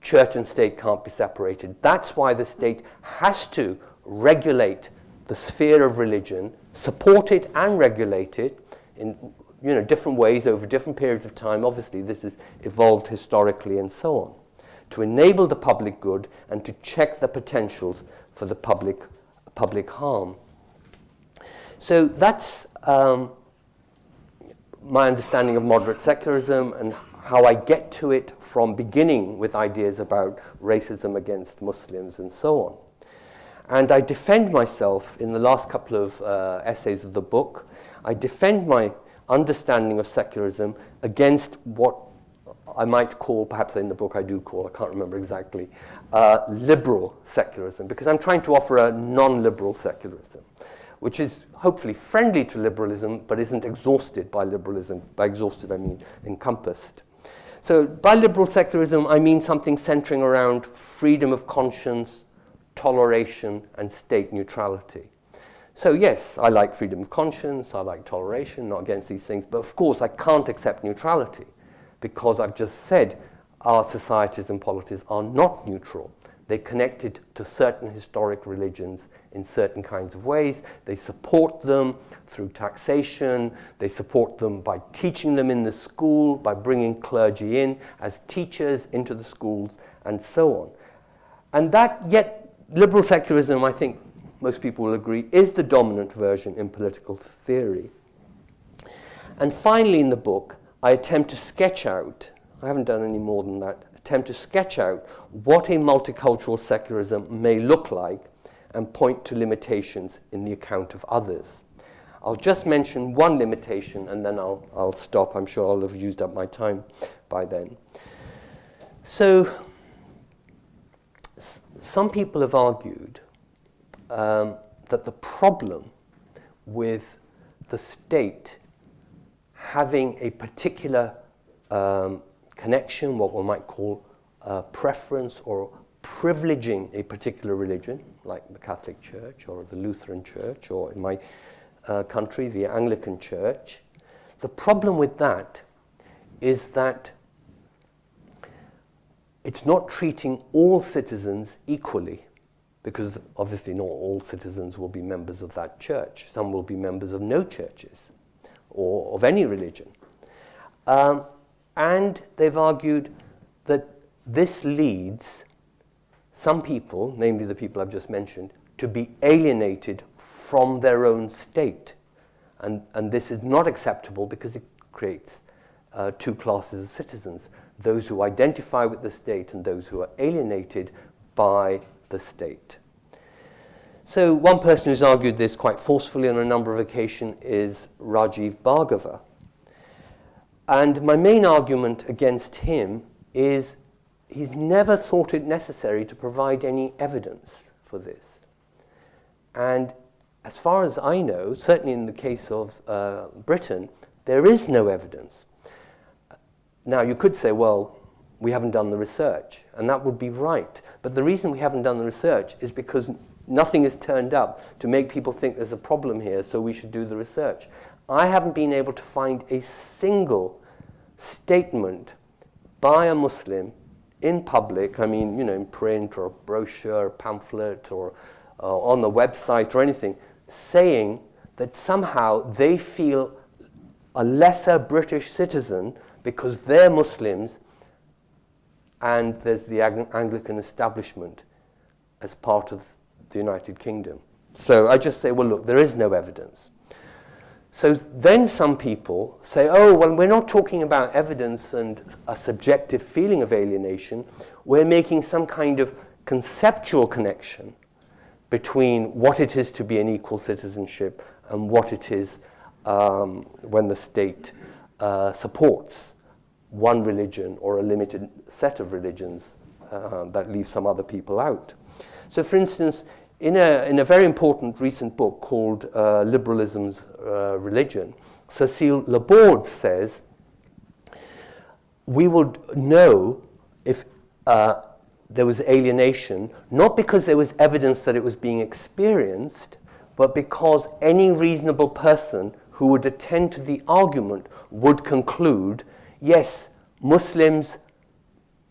church and state can't be separated. That's why the state has to regulate the sphere of religion, support it and regulate it in different ways over different periods of time. Obviously, this has evolved historically and so on, to enable the public good and to check the potentials for the public harm. So that's my understanding of moderate secularism and how I get to it from beginning with ideas about racism against Muslims and so on. And I defend myself in the last couple of essays of the book. I defend my understanding of secularism against what I might call, perhaps in the book I do call, I can't remember exactly, liberal secularism, because I'm trying to offer a non-liberal secularism, which is hopefully friendly to liberalism, but isn't exhausted by liberalism. By exhausted, I mean encompassed. So by liberal secularism, I mean something centering around freedom of conscience, toleration, and state neutrality. So yes, I like freedom of conscience, I like toleration, not against these things, but of course I can't accept neutrality, because I've just said our societies and polities are not neutral. They're connected to certain historic religions in certain kinds of ways. They support them through taxation. They support them by teaching them in the school, by bringing clergy in as teachers into the schools, and so on. And that, yet, liberal secularism, I think most people will agree, is the dominant version in political theory. And finally in the book, I attempt to sketch out, I haven't done any more than that, attempt to sketch out what a multicultural secularism may look like and point to limitations in the account of others. I'll just mention one limitation and then I'll stop. I'm sure I'll have used up my time by then. So, some people have argued that the problem with the state having a particular connection, what one might call preference or privileging a particular religion, like the Catholic Church or the Lutheran Church, or in my country, the Anglican Church. The problem with that is that it's not treating all citizens equally. because obviously not all citizens will be members of that church. Some will be members of no churches or of any religion. And they've argued that this leads some people, namely the people I've just mentioned, to be alienated from their own state. And this is not acceptable because it creates two classes of citizens, those who identify with the state and those who are alienated by the state. So one person who's argued this quite forcefully on a number of occasions is Rajiv Bhargava. And my main argument against him is he's never thought it necessary to provide any evidence for this. And as far as I know, certainly in the case of Britain, there is no evidence. Now, you could say, well, we haven't done the research, and that would be right. But the reason we haven't done the research is because nothing has turned up to make people think there's a problem here, so we should do the research. I haven't been able to find a single statement by a Muslim in public, I mean, in print or a brochure, or pamphlet, or on the website or anything, saying that somehow they feel a lesser British citizen because they're Muslims and there's the Anglican establishment as part of the United Kingdom. So I just say, well, look, there is no evidence. So then some people say, oh, well, we're not talking about evidence and a subjective feeling of alienation. We're making some kind of conceptual connection between what it is to be an equal citizenship and what it is when the state supports one religion or a limited set of religions that leave some other people out. So, for instance, in a very important recent book called Liberalism's Religion, Cécile Laborde says, we would know if there was alienation, not because there was evidence that it was being experienced, but because any reasonable person who would attend to the argument would conclude, yes, Muslims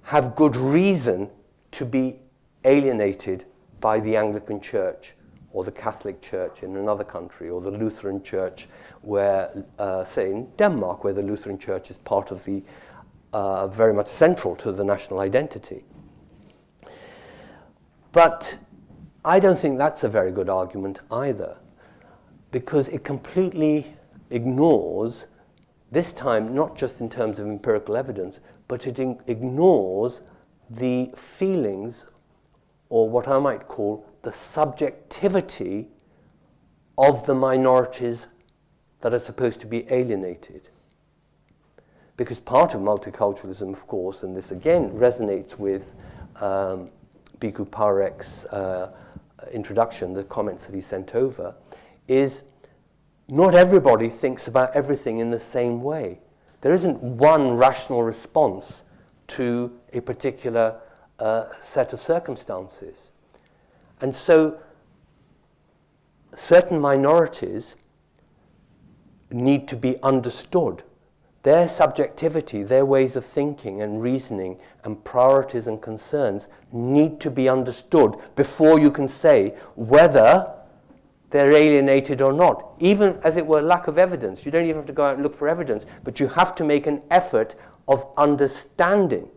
have good reason to be alienated by the Anglican Church or the Catholic Church in another country, or the Lutheran Church, where, say in Denmark, where the Lutheran Church is part of the, very much central to the national identity. But I don't think that's a very good argument either, because it completely ignores, this time not just in terms of empirical evidence, but it ignores the feelings, or what I might call the subjectivity of the minorities that are supposed to be alienated. Because part of multiculturalism, of course, and this again resonates with Bhikhu Parekh's introduction, the comments that he sent over, is not everybody thinks about everything in the same way. There isn't one rational response to a particular set of circumstances. And so certain minorities need to be understood. Their subjectivity, their ways of thinking and reasoning and priorities and concerns need to be understood before you can say whether they're alienated or not. Even, as it were, lack of evidence. You don't even have to go out and look for evidence, but you have to make an effort of understanding.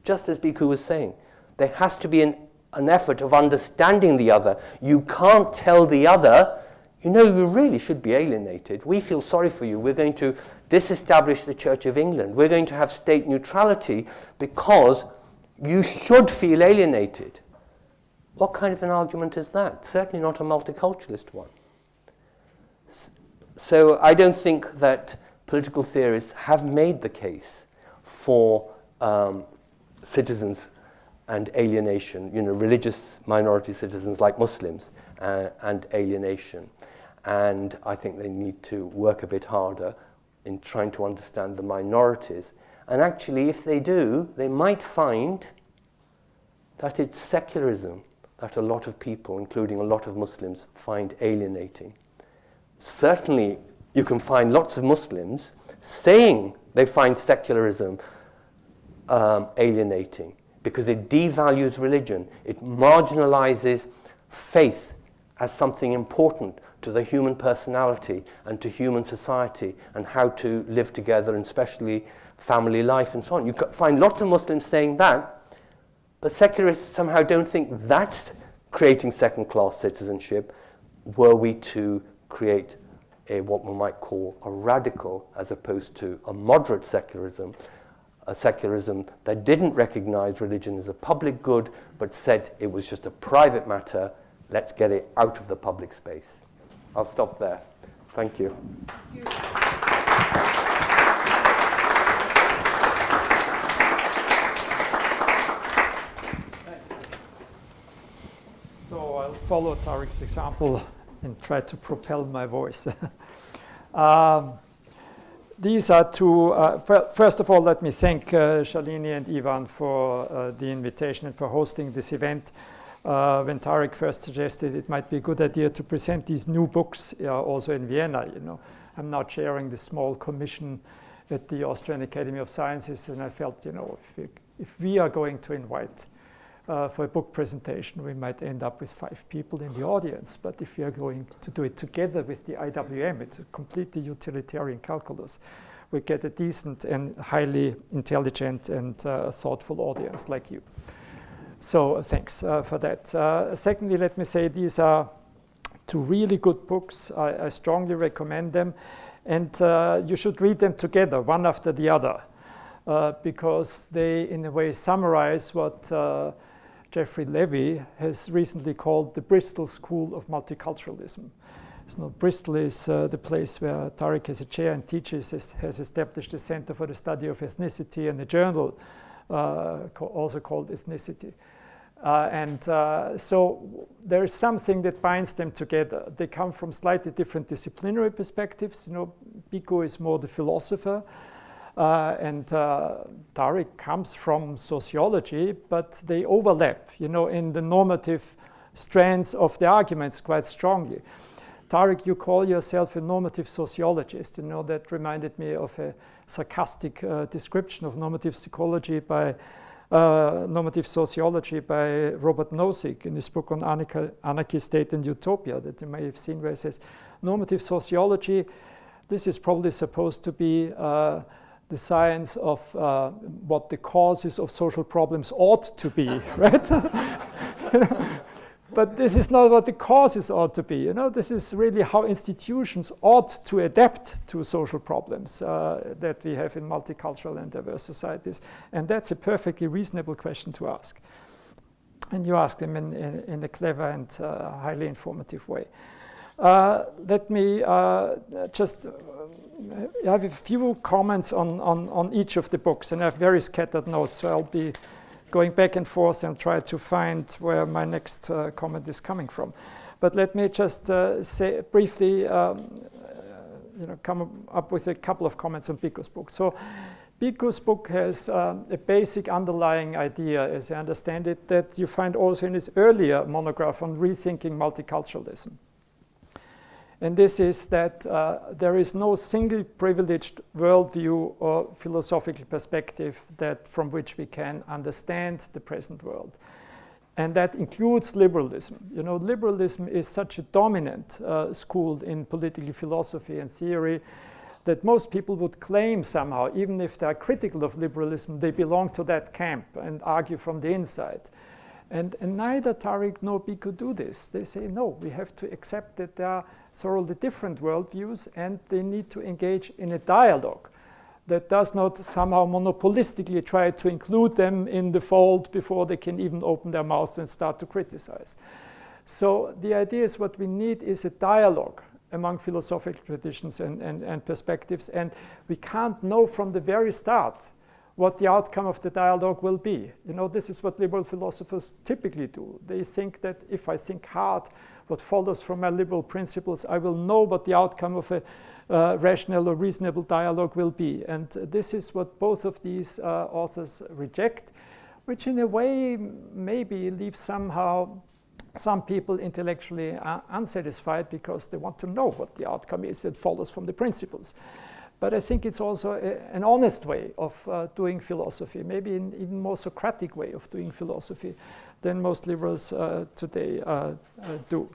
Just as Bhikhu was saying, there has to be an effort of understanding the other. You can't tell the other, you really should be alienated. We feel sorry for you. We're going to disestablish the Church of England. We're going to have state neutrality because you should feel alienated. What kind of an argument is that? Certainly not a multiculturalist one. So I don't think that political theorists have made the case for citizens and alienation, religious minority citizens like Muslims and alienation. And I think they need to work a bit harder in trying to understand the minorities. And actually, if they do, they might find that it's secularism that a lot of people, including a lot of Muslims, find alienating. Certainly, you can find lots of Muslims saying they find secularism alienating, because it devalues religion. It marginalizes faith as something important to the human personality and to human society and how to live together, and especially family life and so on. You find lots of Muslims saying that, but secularists somehow don't think that's creating second-class citizenship, were we to create what we might call a radical as opposed to a moderate secularism, a secularism that didn't recognize religion as a public good, but said it was just a private matter. Let's get it out of the public space. I'll stop there. Thank you. So I'll follow Tariq's example and try to propel my voice. These are two, first of all, let me thank Shalini and Ivan for the invitation and for hosting this event. When Tariq first suggested it might be a good idea to present these new books also in Vienna, I'm now chairing the small commission at the Austrian Academy of Sciences, and I felt, if we are going to invite for a book presentation, we might end up with 5 people in the audience. But if we are going to do it together with the IWM, it's a completely utilitarian calculus. We get a decent and highly intelligent and thoughtful audience like you. So thanks for that. Secondly, let me say these are 2 really good books. I strongly recommend them. And you should read them together, one after the other, because they, in a way, summarize what Jeffrey Levy has recently called the Bristol School of Multiculturalism. So Bristol is the place where Tariq has a chair and teaches, has established a Center for the Study of Ethnicity and a journal also called Ethnicity. So there is something that binds them together. They come from slightly different disciplinary perspectives. Bhikhu is more the philosopher, and Tariq comes from sociology, but they overlap, in the normative strands of the arguments quite strongly. Tariq, you call yourself a normative sociologist. That reminded me of a sarcastic description of normative psychology by normative sociology by Robert Nozick in his book on Anarchy, State and Utopia that you may have seen, where he says, normative sociology, this is probably supposed to be the science of what the causes of social problems ought to be, right? But this is not what the causes ought to be. This is really how institutions ought to adapt to social problems that we have in multicultural and diverse societies. And that's a perfectly reasonable question to ask. And you ask them in a clever and highly informative way. Let me just have a few comments on each of the books, and I have very scattered notes, so I'll be going back and forth and try to find where my next comment is coming from. But let me just say briefly, come up with a couple of comments on Bhikhu's book. So Bhikhu's book has a basic underlying idea, as I understand it, that you find also in his earlier monograph on rethinking multiculturalism. And this is that there is no single privileged worldview or philosophical perspective from which we can understand the present world. And that includes liberalism. Liberalism is such a dominant school in political philosophy and theory that most people would claim somehow, even if they are critical of liberalism, they belong to that camp and argue from the inside. And neither Tariq nor Bhikhu do this. They say, no, we have to accept that there are thoroughly different worldviews and they need to engage in a dialogue that does not somehow monopolistically try to include them in the fold before they can even open their mouths and start to criticize. So the idea is what we need is a dialogue among philosophical traditions and perspectives, and we can't know from the very start what the outcome of the dialogue will be. This is what liberal philosophers typically do. They think that if I think hard what follows from my liberal principles, I will know what the outcome of a rational or reasonable dialogue will be. And this is what both of these authors reject, which in a way maybe leaves somehow some people intellectually unsatisfied because they want to know what the outcome is that follows from the principles. but I think it's also an honest way of doing philosophy, maybe an even more Socratic way of doing philosophy than most liberals today do.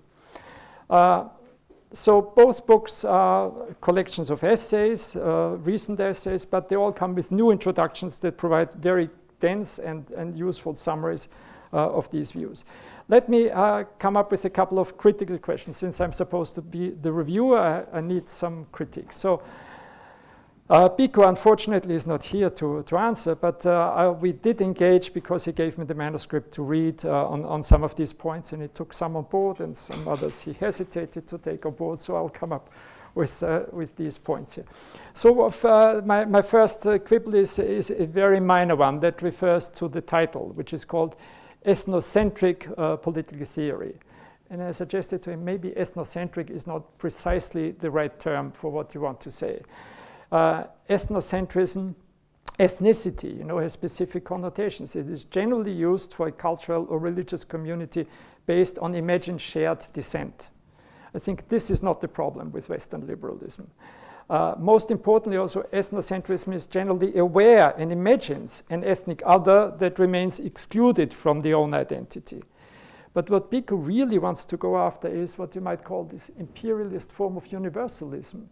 So both books are collections of essays, recent essays, but they all come with new introductions that provide very dense and useful summaries of these views. Let me come up with a couple of critical questions. Since I'm supposed to be the reviewer, I need some critiques. So Bhikhu, unfortunately, is not here to answer, but we did engage because he gave me the manuscript to read on some of these points, and he took some on board, and some others he hesitated to take on board, so I'll come up with these points here. So my first quibble is a very minor one that refers to the title, which is called Ethnocentric Political Theory. And I suggested to him maybe ethnocentric is not precisely the right term for what you want to say. Ethnocentrism, ethnicity, has specific connotations. It is generally used for a cultural or religious community based on imagined shared descent. I think this is not the problem with Western liberalism. Most importantly, also, ethnocentrism is generally aware and imagines an ethnic other that remains excluded from the own identity. But what Bhikhu really wants to go after is what you might call this imperialist form of universalism,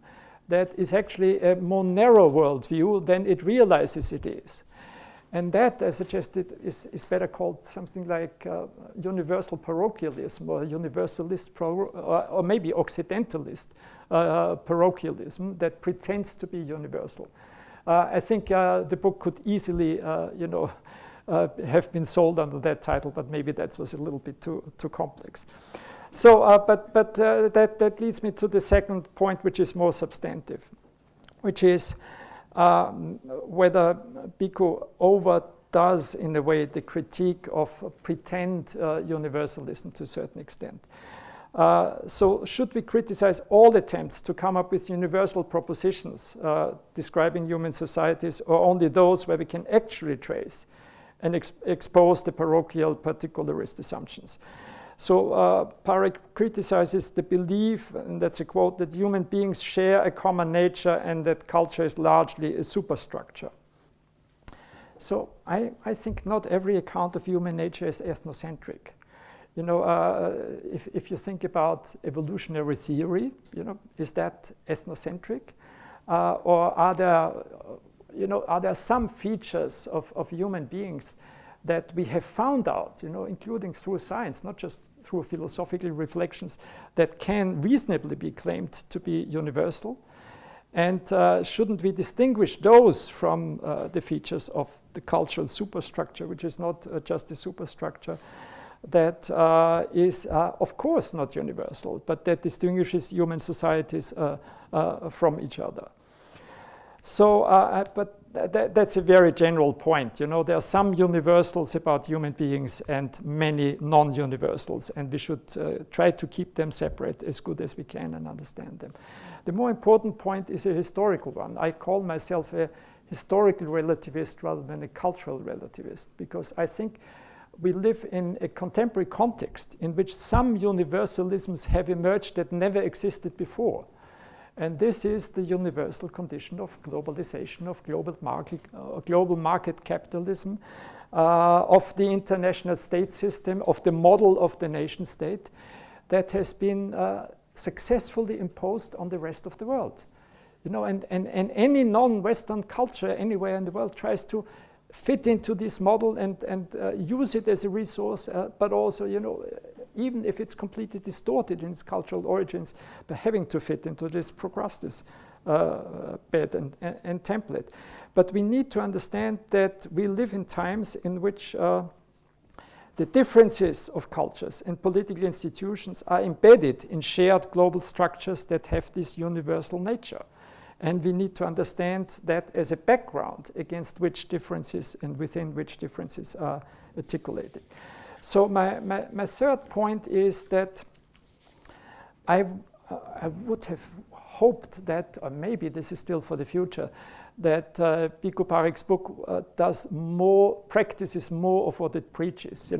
that is actually a more narrow worldview than it realizes it is. And that, I suggested, is better called something like universal parochialism or universalist, or maybe occidentalist parochialism that pretends to be universal. I think the book could easily, have been sold under that title, but maybe that was a little bit too complex. So, that leads me to the second point, which is more substantive, which is whether Bhikhu overdoes, in a way, the critique of pretend universalism to a certain extent. So should we criticize all attempts to come up with universal propositions describing human societies, or only those where we can actually trace and expose the parochial particularist assumptions? So Parekh criticizes the belief, and that's a quote, that human beings share a common nature and that culture is largely a superstructure. So I think not every account of human nature is ethnocentric. If you think about evolutionary theory, is that ethnocentric? Or are there some features of human beings that we have found out, including through science, not just through philosophical reflections, that can reasonably be claimed to be universal? And shouldn't we distinguish those from the features of the cultural superstructure, which is not just a superstructure that is, of course, not universal, but that distinguishes human societies from each other? So, but that's a very general point. There are some universals about human beings and many non-universals, and we should try to keep them separate as good as we can and understand them. The more important point is a historical one. I call myself a historical relativist rather than a cultural relativist, because I think we live in a contemporary context in which some universalisms have emerged that never existed before. And this is the universal condition of globalization, of global market capitalism, of the international state system, of the model of the nation state that has been successfully imposed on the rest of the world. And any non-Western culture anywhere in the world tries to fit into this model and use it as a resource, but also, even if it's completely distorted in its cultural origins, by having to fit into this Procrustes bed and template. But we need to understand that we live in times in which the differences of cultures and political institutions are embedded in shared global structures that have this universal nature. And we need to understand that as a background against which differences and within which differences are articulated. So my third point is that I would have hoped that, or maybe this is still for the future, that Bhikhu Parekh's book practices more of what it preaches.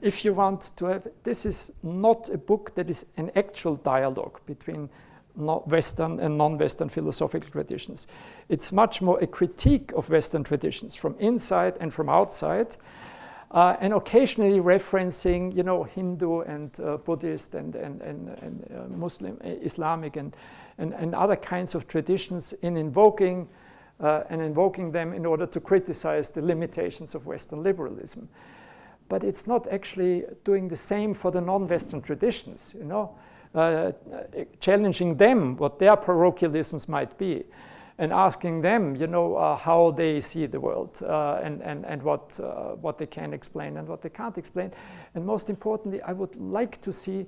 If you want to have, this is not a book that is an actual dialogue between Western and non-Western philosophical traditions. It's much more a critique of Western traditions from inside and from outside, and occasionally referencing, Hindu and Buddhist and Muslim, Islamic and other kinds of traditions in invoking them in order to criticize the limitations of Western liberalism. But it's not actually doing the same for the non-Western traditions, challenging them what their parochialisms might be, and asking them, how they see the world and what they can explain and what they can't explain. And most importantly, I would like to see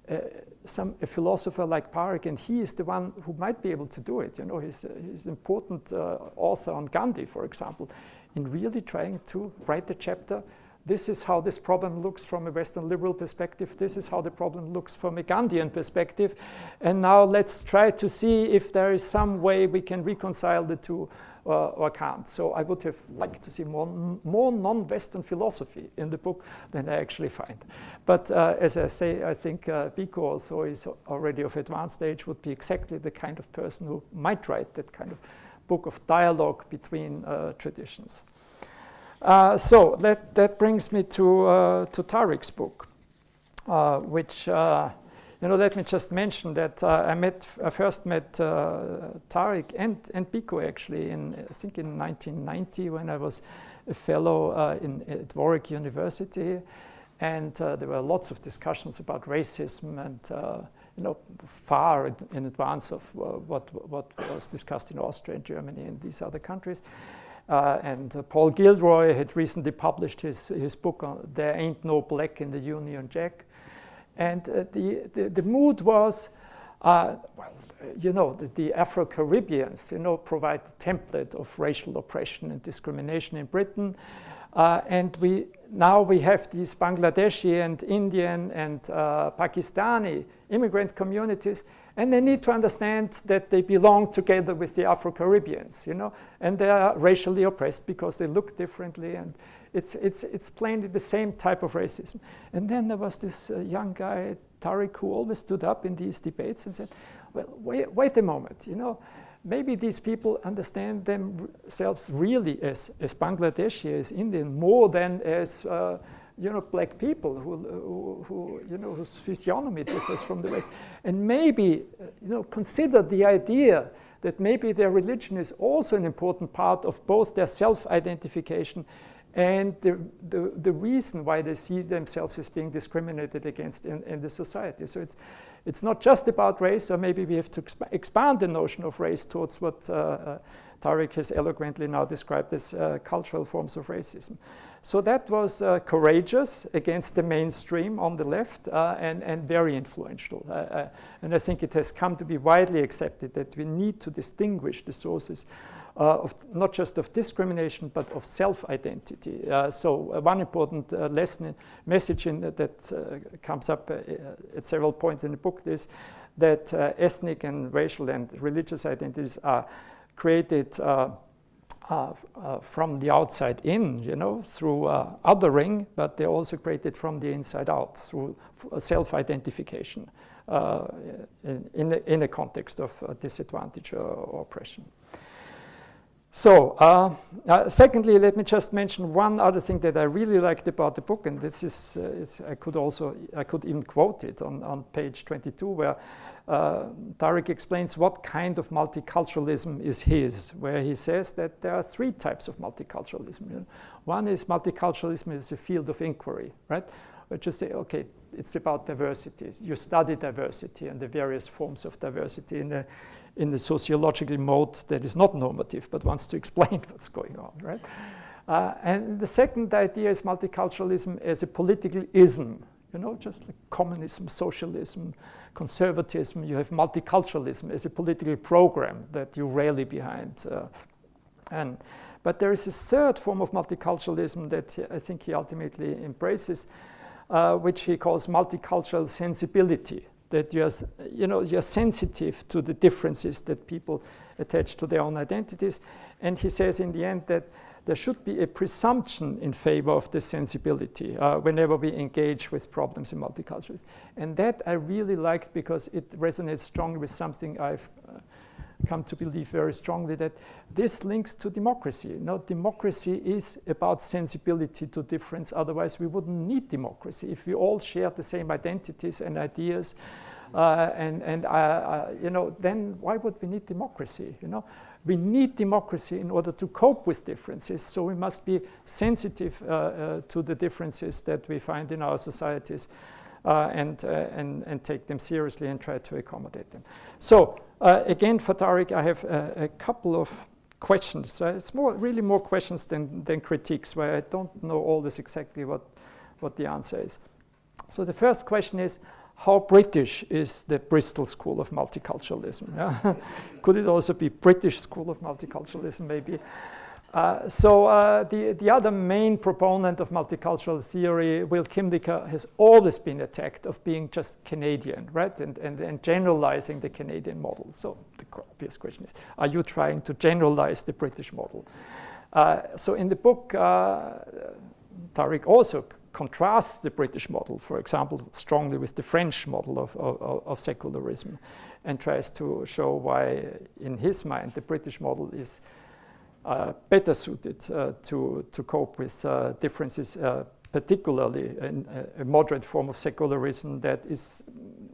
a philosopher like Parekh, and he is the one who might be able to do it. He's an important author on Gandhi, for example, in really trying to write a chapter. This is how this problem looks from a Western liberal perspective. This is how the problem looks from a Gandhian perspective. And now let's try to see if there is some way we can reconcile the two or can't. So I would have liked to see more non-Western philosophy in the book than I actually find. But as I say, I think Bhikhu also is already of advanced age, would be exactly the kind of person who might write that kind of book of dialogue between traditions. So that brings me to Tariq's book, which, let me just mention that I first met Tariq and Bhikhu actually I think in 1990 when I was a fellow at Warwick University, and there were lots of discussions about racism and far in advance of what was discussed in Austria and Germany and these other countries. And Paul Gilroy had recently published his book on There Ain't No Black in the Union Jack. And the mood was, the Afro-Caribbeans, provide the template of racial oppression and discrimination in Britain. And now we have these Bangladeshi and Indian and Pakistani immigrant communities, and they need to understand that they belong together with the Afro-Caribbeans, and they are racially oppressed because they look differently, and it's plainly the same type of racism. And then there was this young guy, Tariq, who always stood up in these debates and said, well, wait a moment, maybe these people understand themselves really as Bangladeshi, as Indian, more than as black people whose physiognomy differs from the West, and maybe consider the idea that maybe their religion is also an important part of both their self-identification and the reason why they see themselves as being discriminated against in the society. So it's not just about race, or maybe we have to expand the notion of race towards what Tariq has eloquently now described as cultural forms of racism. So that was courageous against the mainstream on the left and very influential. And I think it has come to be widely accepted that we need to distinguish the sources of not just of discrimination, but of self-identity. So one important message that comes up at several points in the book is that ethnic and racial and religious identities are created from the outside in, through othering, but they're also created from the inside out through self-identification in a context of disadvantage or oppression. So, secondly, let me just mention one other thing that I really liked about the book, and this is I could even quote it on page 22, where Tariq explains what kind of multiculturalism is his, where he says that there are three types of multiculturalism. One is multiculturalism is a field of inquiry, right? Which is say, okay, it's about diversity. You study diversity and the various forms of diversity in the sociological mode that is not normative, but wants to explain what's going on, right? And the second idea is multiculturalism as a political ism, just like communism, socialism, conservatism. You have multiculturalism as a political program that you rally behind. But there is a third form of multiculturalism that I think he ultimately embraces, which he calls multicultural sensibility. That you're sensitive to the differences that people attach to their own identities. And he says in the end that there should be a presumption in favor of this sensibility whenever we engage with problems in multiculturalism. And that I really liked because it resonates strongly with something I've come to believe very strongly, that this links to democracy. Democracy is about sensibility to difference. Otherwise, we wouldn't need democracy. If we all shared the same identities and ideas, then why would we need democracy? We need democracy in order to cope with differences. So we must be sensitive to the differences that we find in our societies and take them seriously and try to accommodate them. So. Again, for Tariq, I have a couple of questions. It's really more questions than critiques, where I don't know always exactly what the answer is. So the first question is, how British is the Bristol School of Multiculturalism? Yeah? Could it also be British School of Multiculturalism, maybe? The other main proponent of multicultural theory, Will Kimdicker, has always been attacked of being just Canadian, right? And generalizing the Canadian model. So the obvious question is, are you trying to generalize the British model? So in the book, Tariq also contrasts the British model, for example, strongly with the French model of secularism, and tries to show why, in his mind, the British model is better suited to cope with differences, particularly in a moderate form of secularism that is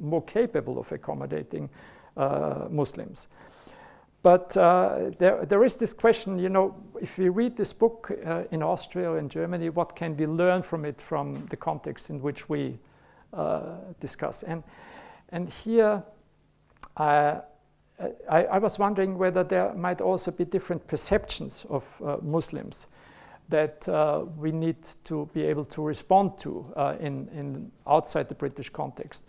more capable of accommodating Muslims. But there is this question, if we read this book in Austria or in Germany, what can we learn from it from the context in which we discuss? And here, I was wondering whether there might also be different perceptions of Muslims that we need to be able to respond to in outside the British context.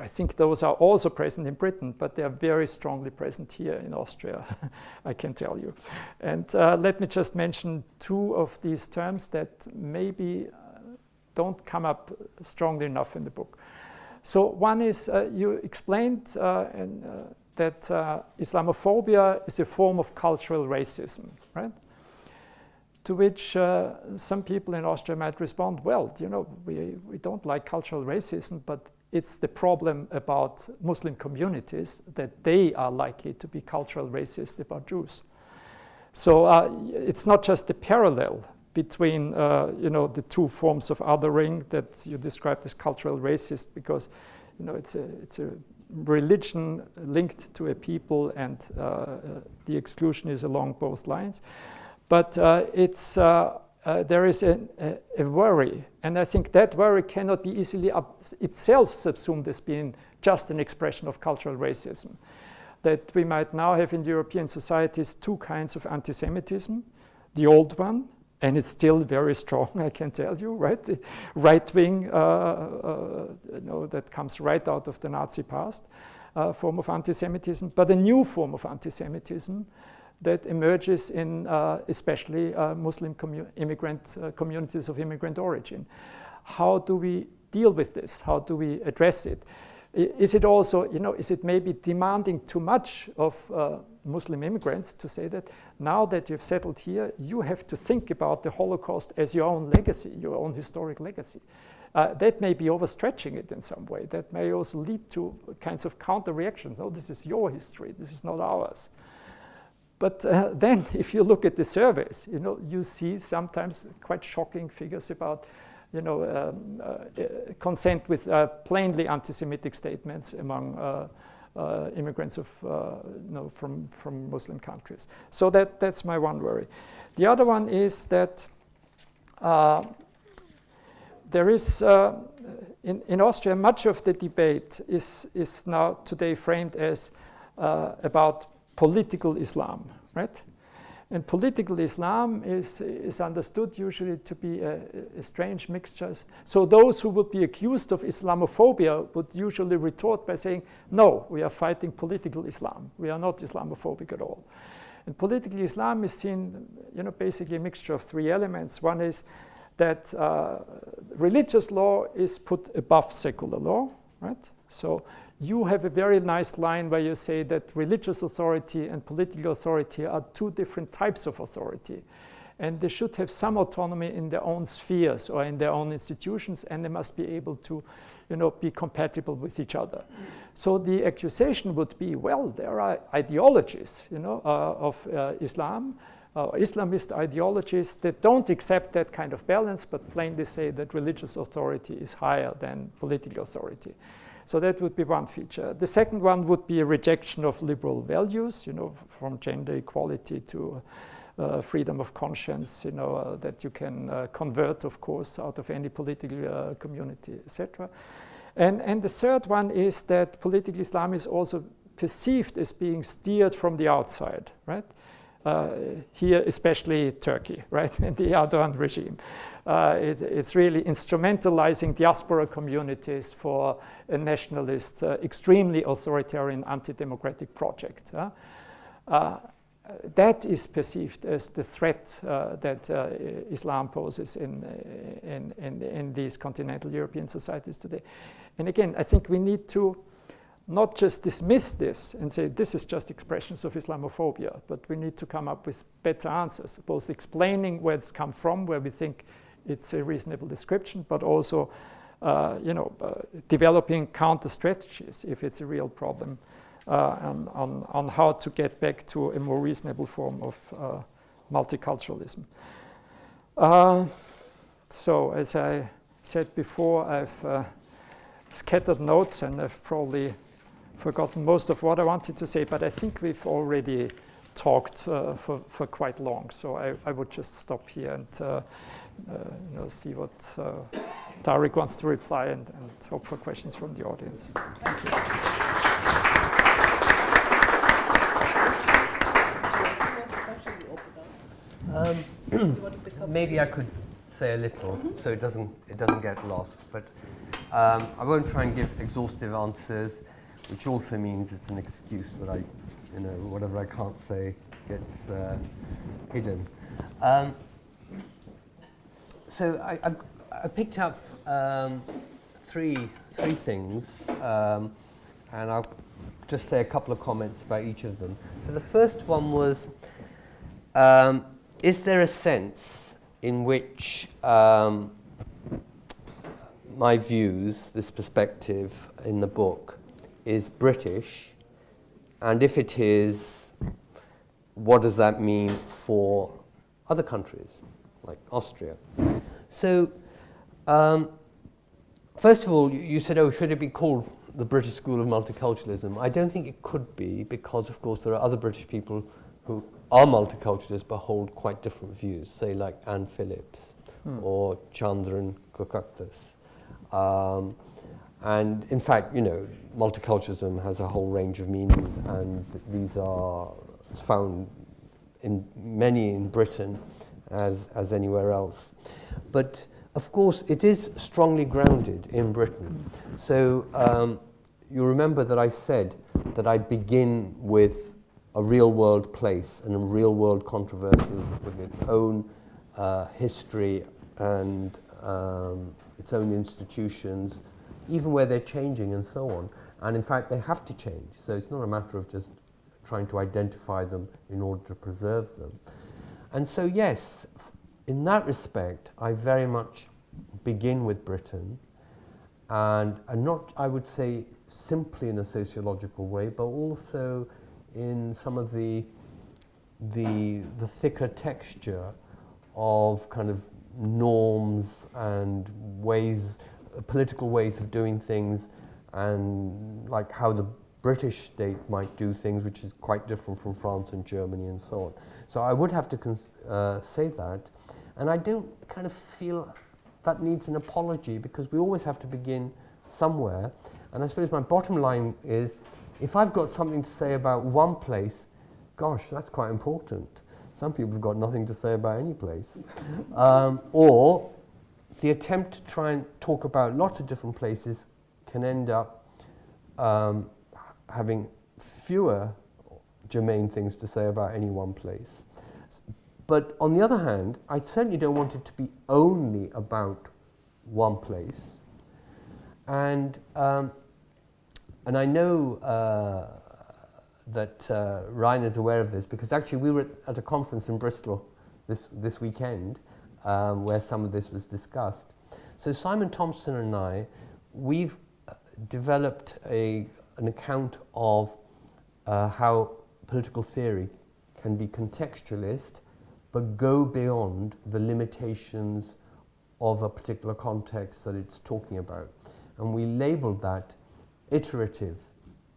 I think those are also present in Britain, but they are very strongly present here in Austria, I can tell you. And let me just mention two of these terms that maybe don't come up strongly enough in the book. So one is, you explained that Islamophobia is a form of cultural racism, right? To which some people in Austria might respond, well, we don't like cultural racism, but it's the problem about Muslim communities that they are likely to be cultural racist about Jews. So it's not just the parallel between the two forms of othering that you described as cultural racist, because it's a religion linked to a people, and the exclusion is along both lines. But there is a worry, and I think that worry cannot be easily itself subsumed as being just an expression of cultural racism. That we might now have in European societies two kinds of anti-Semitism, the old one, and it's still very strong, I can tell you, right? The right wing, that comes right out of the Nazi past, form of anti-Semitism, but a new form of anti-Semitism that emerges in especially Muslim immigrant communities of immigrant origin. How do we deal with this? How do we address it? Is it also, is it maybe demanding too much of Muslim immigrants to say that now that you've settled here, you have to think about the Holocaust as your own legacy, your own historic legacy? That may be overstretching it in some way. That may also lead to kinds of counter-reactions. Oh, this is your history, this is not ours. But then if you look at the surveys, you see sometimes quite shocking figures about consent with plainly anti-Semitic statements among immigrants from Muslim countries. So that's my one worry. The other one is that there is, in Austria, much of the debate is now today framed as about political Islam, right? And political Islam is understood usually to be a strange mixture. So those who would be accused of Islamophobia would usually retort by saying, no, we are fighting political Islam. We are not Islamophobic at all. And political Islam is seen, basically a mixture of three elements. One is that religious law is put above secular law, right? So you have a very nice line where you say that religious authority and political authority are two different types of authority. and they should have some autonomy in their own spheres or in their own institutions, and they must be able to, be compatible with each other. So the accusation would be, well, there are ideologies, of Islam, Islamist ideologies that don't accept that kind of balance, but plainly say that religious authority is higher than political authority. So that would be one feature. The second one would be a rejection of liberal values, from gender equality to freedom of conscience, that you can convert, of course, out of any political community, etc. And the third one is that political Islam is also perceived as being steered from the outside, right? Here, especially Turkey, right, and the Erdogan regime. It's really instrumentalizing diaspora communities for a nationalist, extremely authoritarian, anti-democratic project. That is perceived as the threat that Islam poses in these continental European societies today. And again, I think we need to not just dismiss this and say this is just expressions of Islamophobia, but we need to come up with better answers, both explaining where it's come from, where we think it's a reasonable description, but also developing counter strategies if it's a real problem, on how to get back to a more reasonable form of multiculturalism. So as I said before, I've scattered notes and I've probably forgotten most of what I wanted to say, but I think we've already talked for quite long. So I would just stop here and see what Tariq wants to reply and hope for questions from the audience. Thank you. Maybe I could say a little, so it doesn't get lost. But I won't try and give exhaustive answers, which also means it's an excuse that whatever I can't say gets hidden. So I picked up three things, and I'll just say a couple of comments about each of them. So the first one was, is there a sense in which my views, this perspective in the book, is British? And if it is, what does that mean for other countries, like Austria? So, first of all, you said, should it be called the British School of Multiculturalism? I don't think it could be, because, of course, there are other British people who are multiculturalists but hold quite different views, say like Anne Phillips or Chandran Kokaktas. And in fact, multiculturalism has a whole range of meanings, and these are found many in Britain as anywhere else. But of course, it is strongly grounded in Britain. So you remember that I said that I'd begin with a real-world place and a real-world controversies with its own history and its own institutions, even where they're changing and so on. And in fact, they have to change. So it's not a matter of just trying to identify them in order to preserve them. And so, yes, in that respect, I very much begin with Britain, and not, I would say, simply in a sociological way, but also in some of the thicker texture of kind of norms and ways, political ways of doing things, and like how the British state might do things, which is quite different from France and Germany and so on. So I would have to say that, and I don't kind of feel that needs an apology, because we always have to begin somewhere. And I suppose my bottom line is, if I've got something to say about one place, gosh, that's quite important. Some people have got nothing to say about any place. Or the attempt to try and talk about lots of different places can end up having fewer germane things to say about any one place. But on the other hand, I certainly don't want it to be only about one place. And I know that Ryan is aware of this, because actually we were at a conference in Bristol this weekend, where some of this was discussed. So Simon Thompson and I, we've developed an account of how political theory can be contextualist, but go beyond the limitations of a particular context that it's talking about. And we labeled that iterative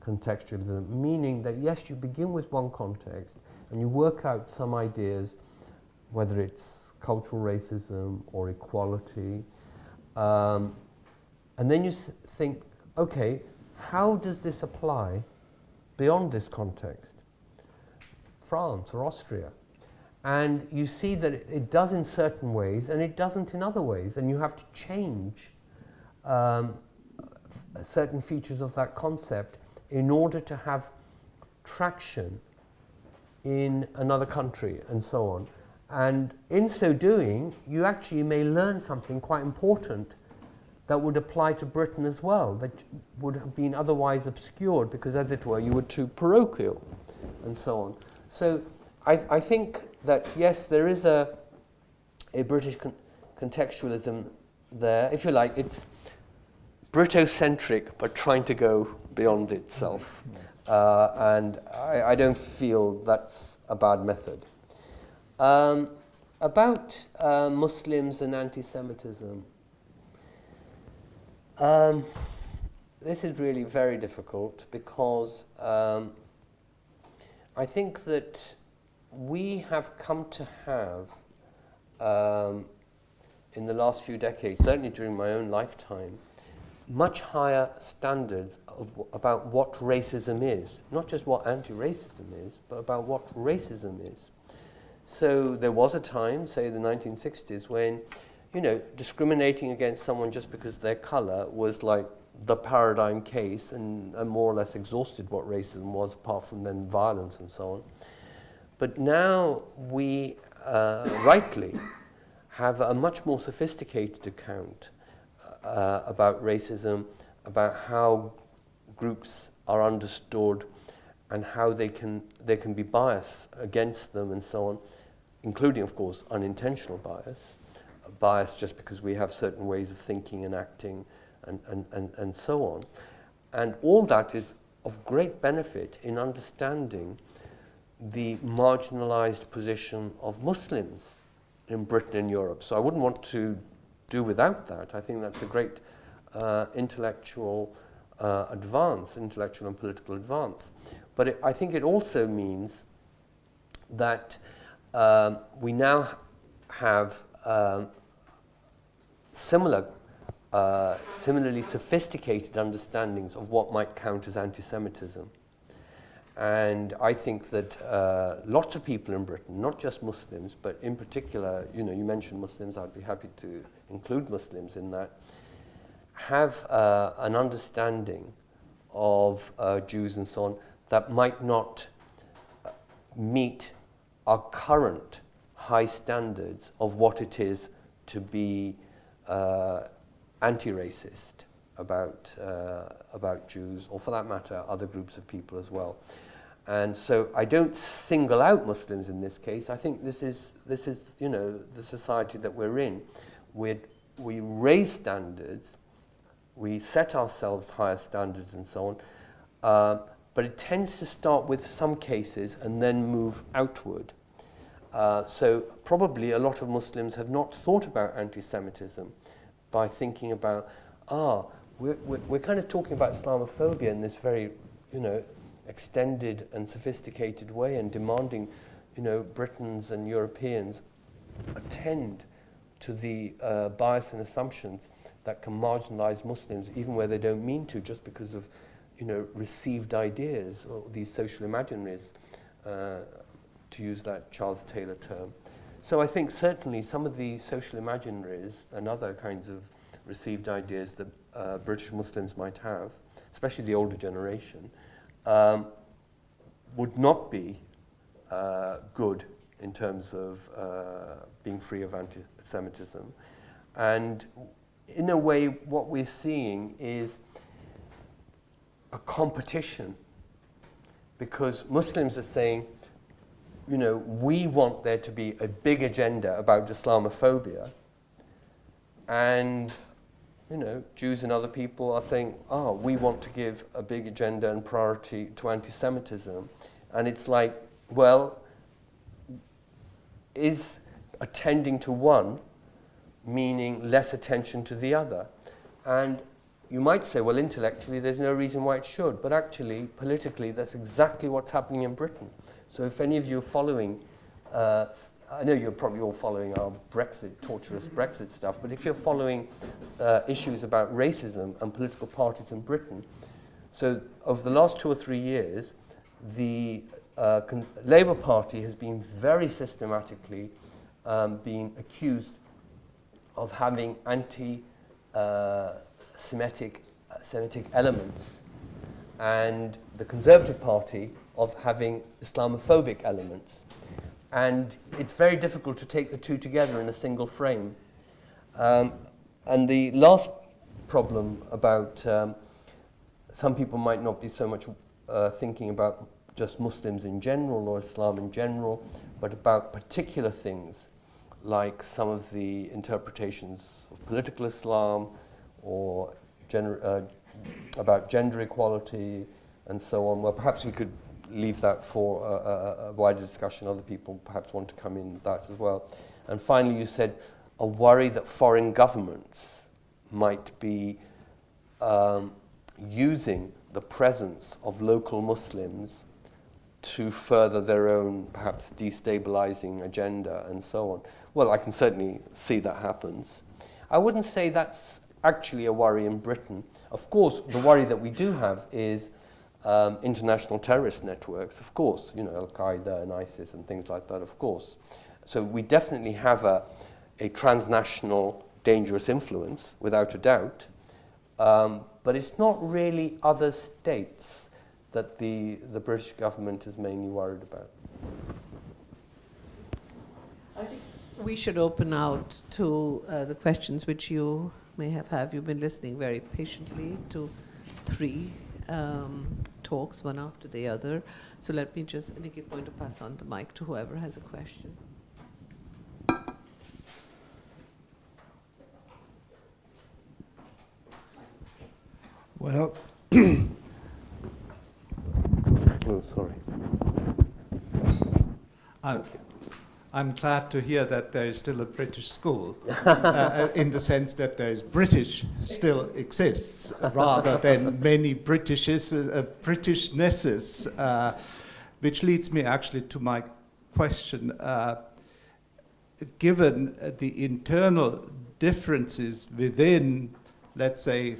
contextualism, meaning that yes, you begin with one context and you work out some ideas, whether it's cultural racism or equality, and then you think, okay, how does this apply beyond this context? France or Austria. And you see that it does in certain ways and it doesn't in other ways, and you have to change certain features of that concept in order to have traction in another country and so on. And in so doing, you actually may learn something quite important that would apply to Britain as well, that would have been otherwise obscured because, as it were, you were too parochial and so on. So I think that, yes, there is a British contextualism there. If you like, it's Britocentric, but trying to go beyond itself. And I don't feel that's a bad method. About Muslims and anti-Semitism, this is really very difficult because I think that we have come to have, in the last few decades, certainly during my own lifetime, much higher standards about what racism is. Not just what anti-racism is, but about what racism is. So there was a time, say the 1960s, when, you know, discriminating against someone just because of their color was like the paradigm case and more or less exhausted what racism was, apart from then violence and so on. But now we rightly have a much more sophisticated account about racism, about how groups are understood and how there can be bias against them and so on, including, of course, unintentional bias just because we have certain ways of thinking and acting and so on. And all that is of great benefit in understanding the marginalized position of Muslims in Britain and Europe. So I wouldn't want to do without that. I think that's a great intellectual advance, intellectual and political advance. But I think it also means that we now have similarly sophisticated understandings of what might count as anti-Semitism. And I think that lots of people in Britain, not just Muslims, but in particular, you know, you mentioned Muslims, I'd be happy to include Muslims in that, have an understanding of Jews and so on that might not meet our current high standards of what it is to be anti-racist about Jews, or for that matter, other groups of people as well. And so I don't single out Muslims in this case. I think this is you know, the society that we're in. We raise standards, we set ourselves higher standards and so on, but it tends to start with some cases and then move outward. So probably a lot of Muslims have not thought about anti-Semitism by thinking about, we're kind of talking about Islamophobia in this very, you know, extended and sophisticated way, and demanding, you know, Britons and Europeans attend to the bias and assumptions that can marginalize Muslims even where they don't mean to, just because of, you know, received ideas or these social imaginaries, to use that Charles Taylor term. So I think certainly some of the social imaginaries and other kinds of received ideas that British Muslims might have, especially the older generation, would not be good in terms of being free of anti-Semitism. And in a way, what we're seeing is a competition, because Muslims are saying, we want there to be a big agenda about Islamophobia, and Jews and other people are saying, we want to give a big agenda and priority to anti-Semitism. And it's like, well, is attending to one meaning less attention to the other? And you might say, well, intellectually, there's no reason why it should. But actually, politically, that's exactly what's happening in Britain. So if any of you are following, I know you're probably all following our torturous Brexit stuff, but if you're following issues about racism and political parties in Britain, so over the last 2 or 3 years, the Labour Party has been very systematically being accused of having anti-Semitic elements, and the Conservative Party of having Islamophobic elements. And it's very difficult to take the two together in a single frame. And the last problem about some people might not be so much thinking about just Muslims in general or Islam in general, but about particular things like some of the interpretations of political Islam or about gender equality and so on. Well, perhaps we could leave that for a wider discussion. Other people perhaps want to come in that as well. And finally, you said a worry that foreign governments might be using the presence of local Muslims to further their own perhaps destabilizing agenda and so on. Well, I can certainly see that happens. I wouldn't say that's actually a worry in Britain. Of course, the worry that we do have is international terrorist networks, of course, Al-Qaeda and ISIS and things like that, of course. So we definitely have a transnational dangerous influence, without a doubt, but it's not really other states that the British government is mainly worried about. I think we should open out to the questions which you may have. You've been listening very patiently to 3 talks, one after the other. So let me just, Nikki's going to pass on the mic to whoever has a question. Well, oh, sorry. I'm glad to hear that there is still a British school, in the sense that there is British still exists, rather than many Britishnesses, which leads me actually to my question. Given the internal differences within, let's say,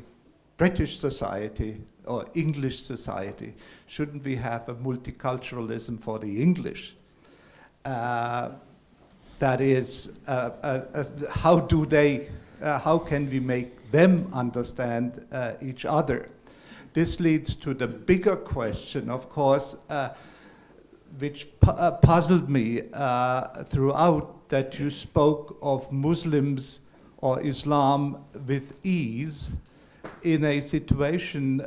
British society or English society, shouldn't we have a multiculturalism for the English? That is, how can we make them understand each other? This leads to the bigger question, of course, which puzzled me throughout, that you spoke of Muslims or Islam with ease in a situation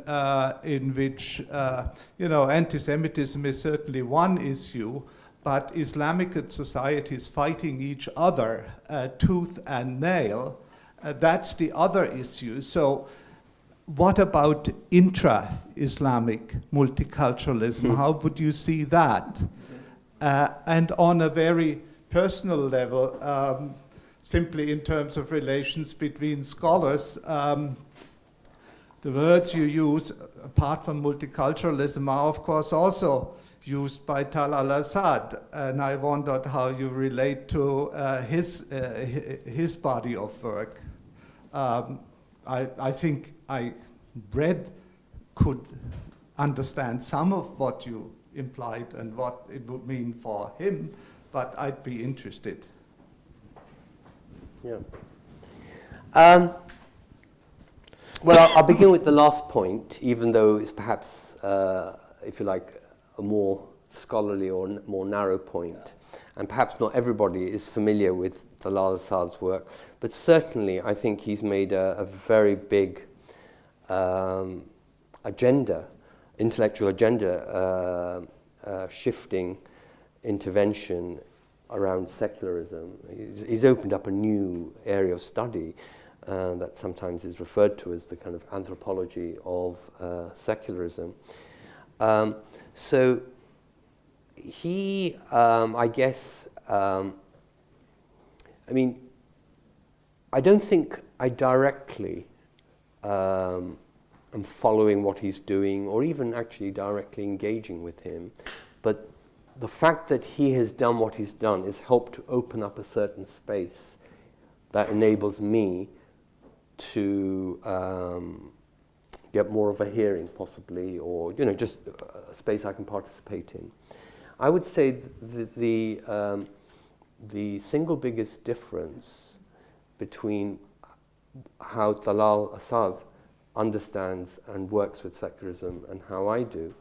in which, anti-Semitism is certainly one issue, but Islamic societies fighting each other tooth and nail, that's the other issue. So what about intra-Islamic multiculturalism? How would you see that? And on a very personal level, simply in terms of relations between scholars, the words you use, apart from multiculturalism, are of course also used by Tal al-Assad, and I wondered how you relate to his body of work. I think I could understand some of what you implied and what it would mean for him, but I'd be interested. Yeah. Well, I'll begin with the last point, even though it's perhaps, if you like, a more scholarly or more narrow point. And perhaps not everybody is familiar with Talal Assad's work, but certainly I think he's made a very big intellectual agenda shifting intervention around secularism. He's opened up a new area of study that sometimes is referred to as the kind of anthropology of secularism. So he, I guess, I mean, I don't think I directly am following what he's doing or even actually directly engaging with him, but the fact that he has done what he's done has helped to open up a certain space that enables me to get more of a hearing, possibly, or just a space I can participate in. I would say the single biggest difference between how Talal Asad understands and works with secularism and how I do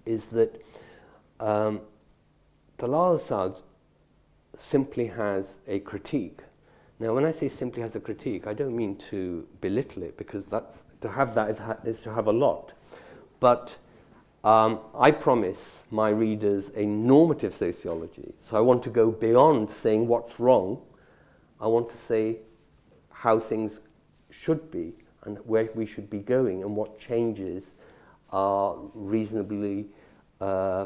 is that Talal Asad simply has a critique. Now, when I say simply has a critique, I don't mean to belittle it, because to have that is to have a lot. But I promise my readers a normative sociology. So I want to go beyond saying what's wrong. I want to say how things should be and where we should be going and what changes are reasonably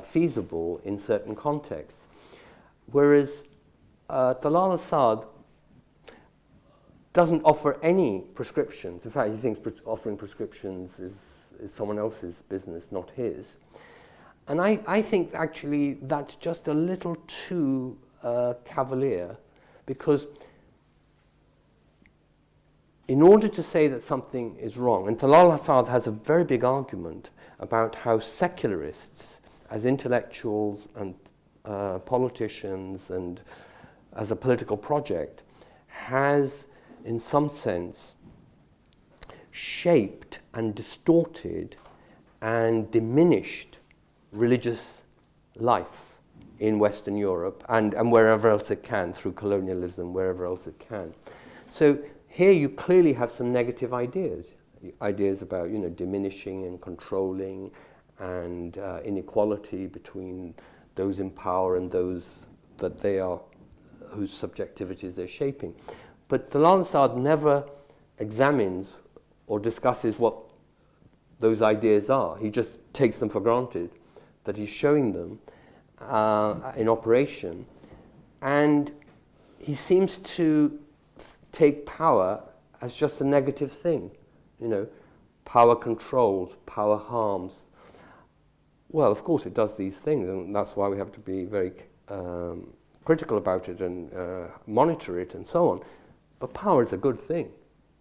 feasible in certain contexts. Whereas Talal Asad doesn't offer any prescriptions. In fact, he thinks offering prescriptions is someone else's business, not his. And I think actually that's just a little too cavalier, because in order to say that something is wrong, and Talal Asad has a very big argument about how secularists, as intellectuals and politicians and as a political project, has, in some sense, shaped and distorted and diminished religious life in Western Europe and wherever else it can, through colonialism, wherever else it can. So here you clearly have some negative ideas about, diminishing and controlling and inequality between those in power and those that they are, whose subjectivities they're shaping. But Talal Asad never examines or discusses what those ideas are. He just takes them for granted, that he's showing them in operation. And he seems to take power as just a negative thing. Power controls, power harms. Well, of course it does these things, and that's why we have to be very critical about it and monitor it and so on. But power is a good thing.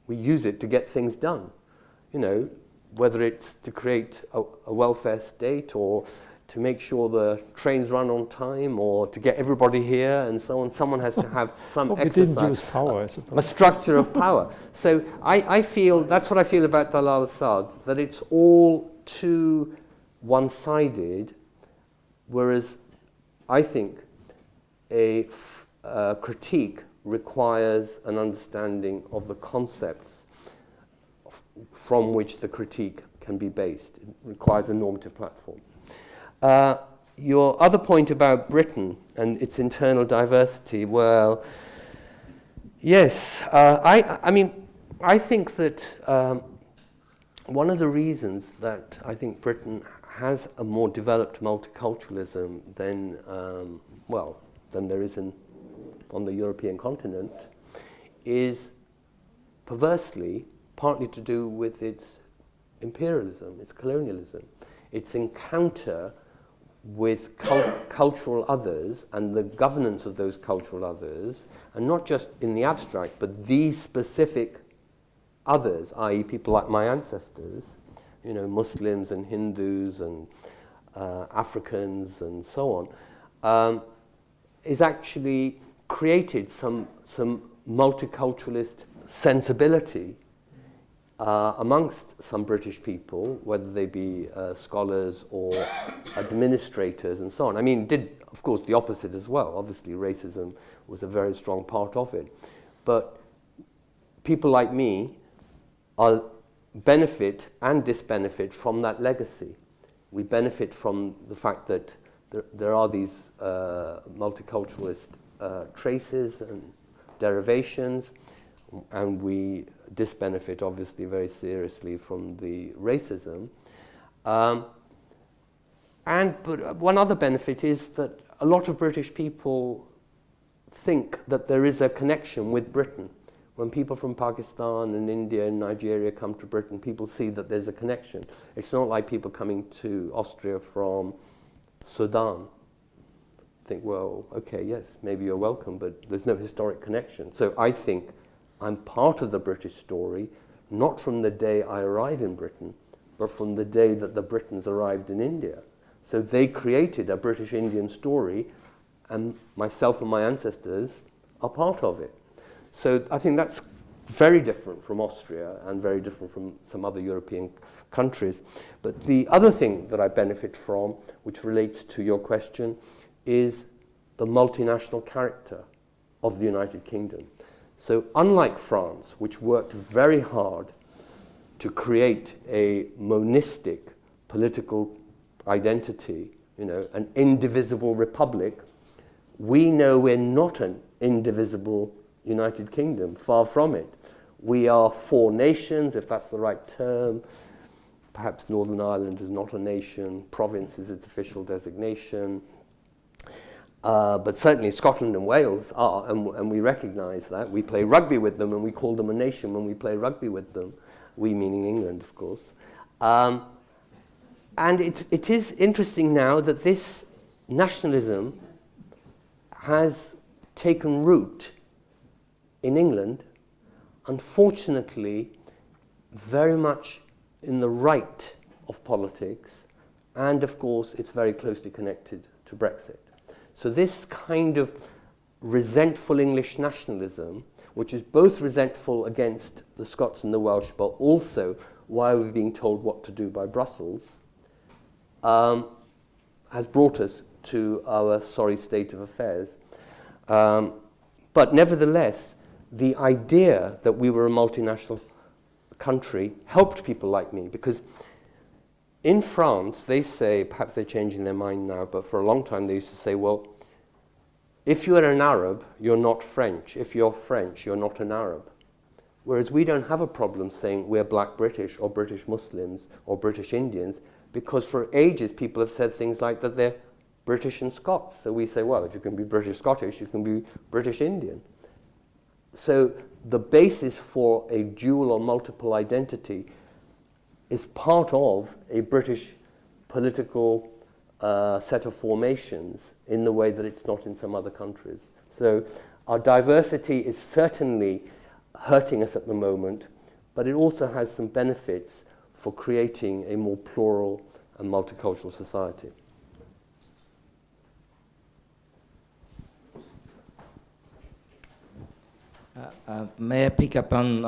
We use it to get things done. Whether it's to create a welfare state or to make sure the trains run on time or to get everybody here and so on. Someone has to have some exercise. We didn't use power, I suppose. A structure of power. So I feel, that's what I feel about Talal Asad, that it's all too one-sided, whereas I think a critique requires an understanding of the concepts from which the critique can be based. It requires a normative platform. Your other point about Britain and its internal diversity, well, yes, I think that one of the reasons that I think Britain has a more developed multiculturalism than there is on the European continent is perversely partly to do with its imperialism, its colonialism, its encounter with cultural others and the governance of those cultural others, and not just in the abstract, but these specific others, i.e. people like my ancestors, Muslims and Hindus and Africans and so on, is actually created some multiculturalist sensibility amongst some British people, whether they be scholars or administrators and so on. I mean, did, of course, the opposite as well. Obviously, racism was a very strong part of it. But people like me benefit and disbenefit from that legacy. We benefit from the fact that there are these multiculturalist traces and derivations, and we disbenefit obviously very seriously from the racism. But one other benefit is that a lot of British people think that there is a connection with Britain. When people from Pakistan and India and Nigeria come to Britain, people see that there's a connection. It's not like people coming to Austria from Sudan. Think, well, okay, yes, maybe you're welcome, but there's no historic connection. So I think I'm part of the British story, not from the day I arrive in Britain, but from the day that the Britons arrived in India. So they created a British Indian story, and myself and my ancestors are part of it. So I think that's very different from Austria and very different from some other European countries. But the other thing that I benefit from, which relates to your question, is the multinational character of the United Kingdom. So unlike France, which worked very hard to create a monistic political identity, an indivisible republic, we know we're not an indivisible United Kingdom, far from it. We are 4 nations, if that's the right term. Perhaps Northern Ireland is not a nation, province is its official designation. But certainly Scotland and Wales are, and we recognise that. We play rugby with them, and we call them a nation when we play rugby with them. We meaning England, of course. And it is interesting now that this nationalism has taken root in England, unfortunately, very much in the right of politics, and of course, it's very closely connected to Brexit. So this kind of resentful English nationalism, which is both resentful against the Scots and the Welsh, but also why we're being told what to do by Brussels, has brought us to our sorry state of affairs. But nevertheless, the idea that we were a multinational country helped people like me, because in France, they say, perhaps they're changing their mind now, but for a long time they used to say, well, if you're an Arab, you're not French. If you're French, you're not an Arab. Whereas we don't have a problem saying we're black British or British Muslims or British Indians, because for ages people have said things like that they're British and Scots. So we say, well, if you can be British Scottish, you can be British Indian. So the basis for a dual or multiple identity is part of a British political set of formations in the way that it's not in some other countries. So our diversity is certainly hurting us at the moment, but it also has some benefits for creating a more plural and multicultural society. May I pick up on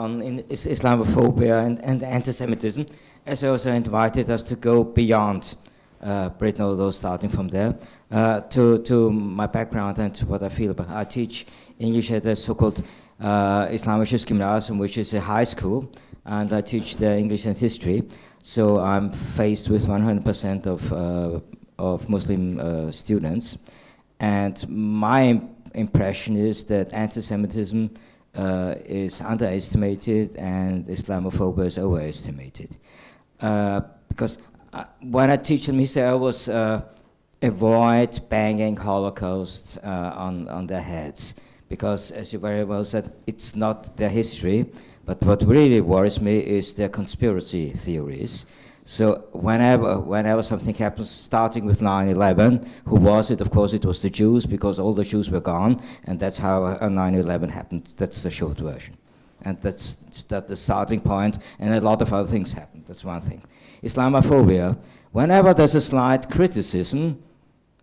Islamophobia and anti-Semitism, as I also invited us to go beyond Britain, although starting from there, to my background and to what I feel about. I teach English at a so-called Islamisches Gymnasium, which is a high school, and I teach the English and history. So I'm faced with 100% of Muslim students, and my impression is that anti-Semitism is underestimated and Islamophobia is overestimated. Because when I teach them history, I always avoid banging Holocaust on their heads, because, as you very well said, it's not their history, but what really worries me is their conspiracy theories. So whenever something happens, starting with 9/11, who was it? Of course, it was the Jews, because all the Jews were gone, and that's how 9/11 happened. That's the short version. And that's the starting point, and a lot of other things happened. That's one thing. Islamophobia, whenever there's a slight criticism,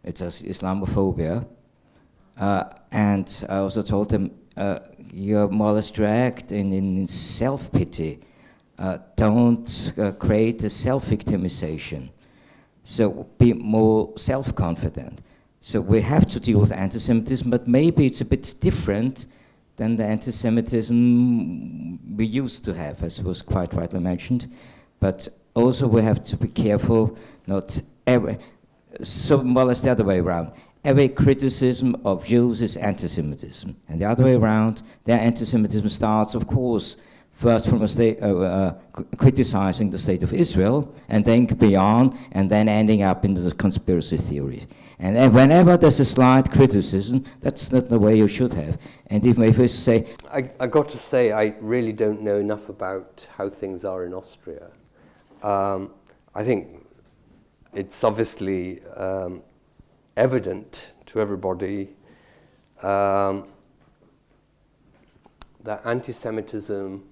it's Islamophobia. And I also told them, you're more or less dragged in self-pity. Don't create a self-victimization. So be more self-confident. So we have to deal with anti-Semitism, but maybe it's a bit different than the anti-Semitism we used to have, as was quite rightly mentioned. But also we have to be careful, So more or less the other way around. Every criticism of Jews is anti-Semitism, and the other way around, their anti-Semitism starts, of course, first from criticizing the state of Israel, and then beyond, and then ending up into the conspiracy theory. And then whenever there's a slight criticism, that's not the way you should have. And if we say... I got to say, I really don't know enough about how things are in Austria. I think it's obviously evident to everybody that anti-Semitism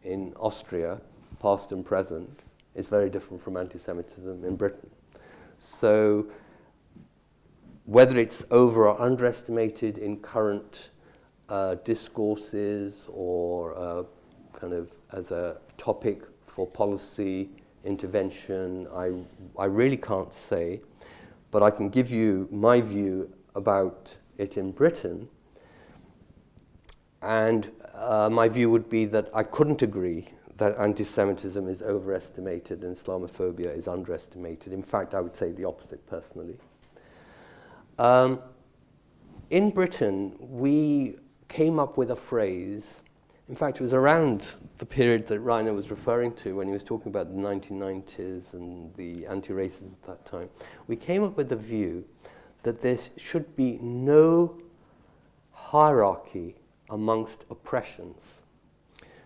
in Austria, past and present, is very different from anti-Semitism in Britain. So whether it's over or underestimated in current discourses or kind of as a topic for policy intervention, I really can't say, but I can give you my view about it in Britain. And my view would be that I couldn't agree that anti-Semitism is overestimated and Islamophobia is underestimated. In fact, I would say the opposite personally. In Britain, we came up with a phrase. In fact, it was around the period that Rainer was referring to when he was talking about the 1990s and the anti-racism at that time. We came up with the view that there should be no hierarchy amongst oppressions.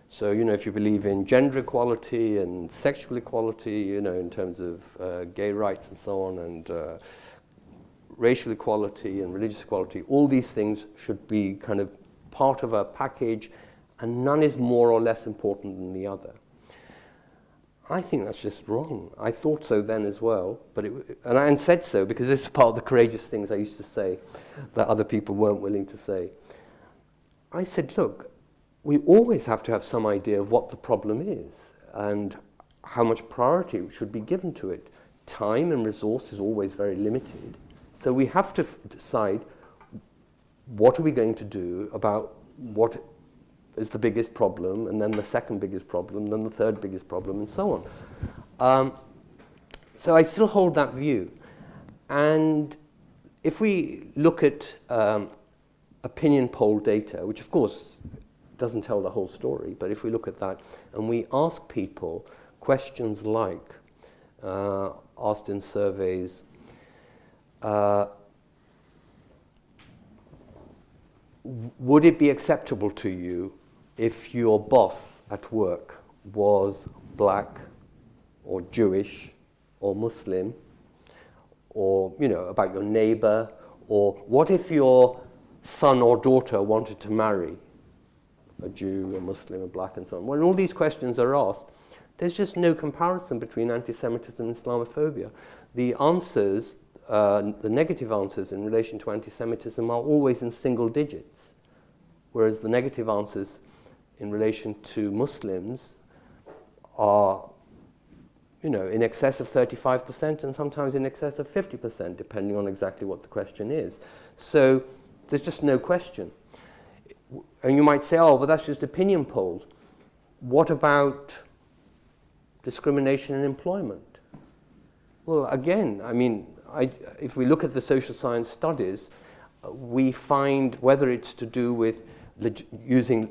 So, if you believe in gender equality and sexual equality, in terms of gay rights and so on, and racial equality and religious equality, all these things should be kind of part of a package, and none is more or less important than the other. I think that's just wrong. I thought so then as well, and said so because this is part of the courageous things I used to say that other people weren't willing to say. I said, look, we always have to have some idea of what the problem is and how much priority should be given to it. Time and resource is always very limited. So we have to decide what are we going to do about what is the biggest problem, and then the second biggest problem, then the third biggest problem, and so on. So I still hold that view. And if we look at opinion poll data, which of course doesn't tell the whole story, but if we look at that and we ask people questions like, asked in surveys, would it be acceptable to you if your boss at work was black or Jewish or Muslim, or about your neighbor, or what if your son or daughter wanted to marry a Jew, a Muslim, a black, and so on? When all these questions are asked, there's just no comparison between anti-Semitism and Islamophobia. The answers, the negative answers in relation to anti-Semitism are always in single digits, whereas the negative answers in relation to Muslims are, in excess of 35% and sometimes in excess of 50%, depending on exactly what the question is. So there's just no question. And you might say, oh, but that's just opinion polls. What about discrimination in employment? Well, again, if we look at the social science studies, we find whether it's to do with using,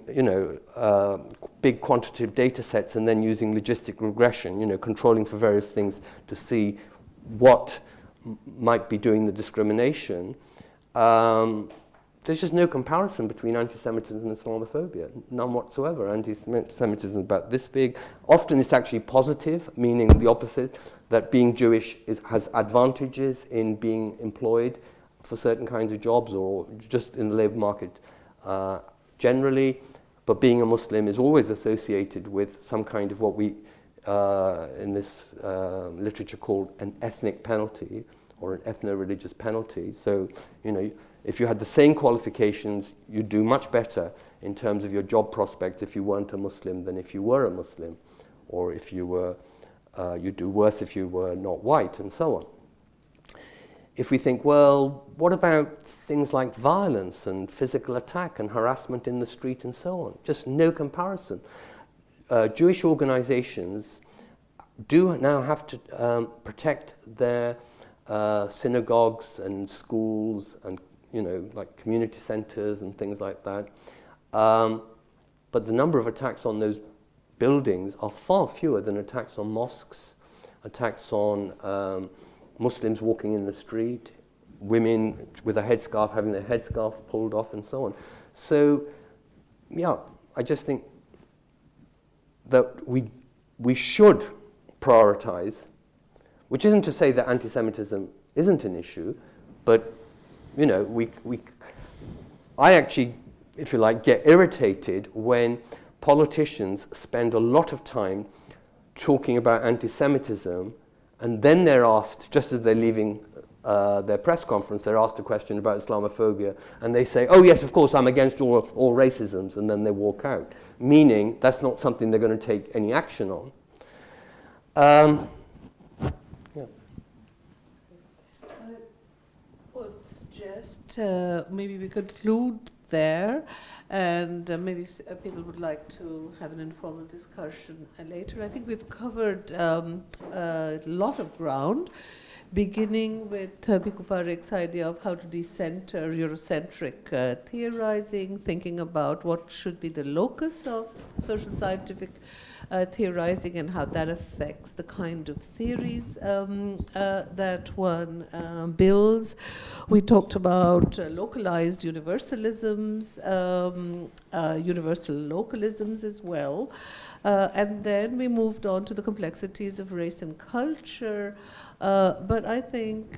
big quantitative data sets and then using logistic regression, controlling for various things to see what might be doing the discrimination. There's just no comparison between anti-Semitism and Islamophobia, none whatsoever. Anti-Semitism is about this big. Often it's actually positive, meaning the opposite, that being Jewish has advantages in being employed for certain kinds of jobs or just in the labor market generally. But being a Muslim is always associated with some kind of what we, in this literature, called an ethnic penalty or an ethno-religious penalty. So, if you had the same qualifications, you'd do much better in terms of your job prospects if you weren't a Muslim than if you were a Muslim, or if you were, you'd do worse if you were not white, and so on. If we think, well, what about things like violence and physical attack and harassment in the street and so on? Just no comparison. Jewish organizations do now have to protect their synagogues and schools and, like community centers and things like that. But the number of attacks on those buildings are far fewer than attacks on mosques, attacks on Muslims walking in the street, women with a headscarf having their headscarf pulled off, and so on. So, yeah, I just think that we should prioritize, which isn't to say that anti-Semitism isn't an issue, but, I actually, if you like, get irritated when politicians spend a lot of time talking about anti-Semitism, and then they're asked, just as they're leaving their press conference, they're asked a question about Islamophobia, and they say, oh yes, of course, I'm against all racisms, and then they walk out, meaning that's not something they're going to take any action on. Well, just maybe we conclude there, and maybe people would like to have an informal discussion later. I think we've covered a lot of ground, beginning with Bhikhu Parekh's idea of how to decenter Eurocentric theorizing, thinking about what should be the locus of social scientific theorizing and how that affects the kind of theories that one builds. We talked about localized universalisms, universal localisms as well. And then we moved on to the complexities of race and culture. But I think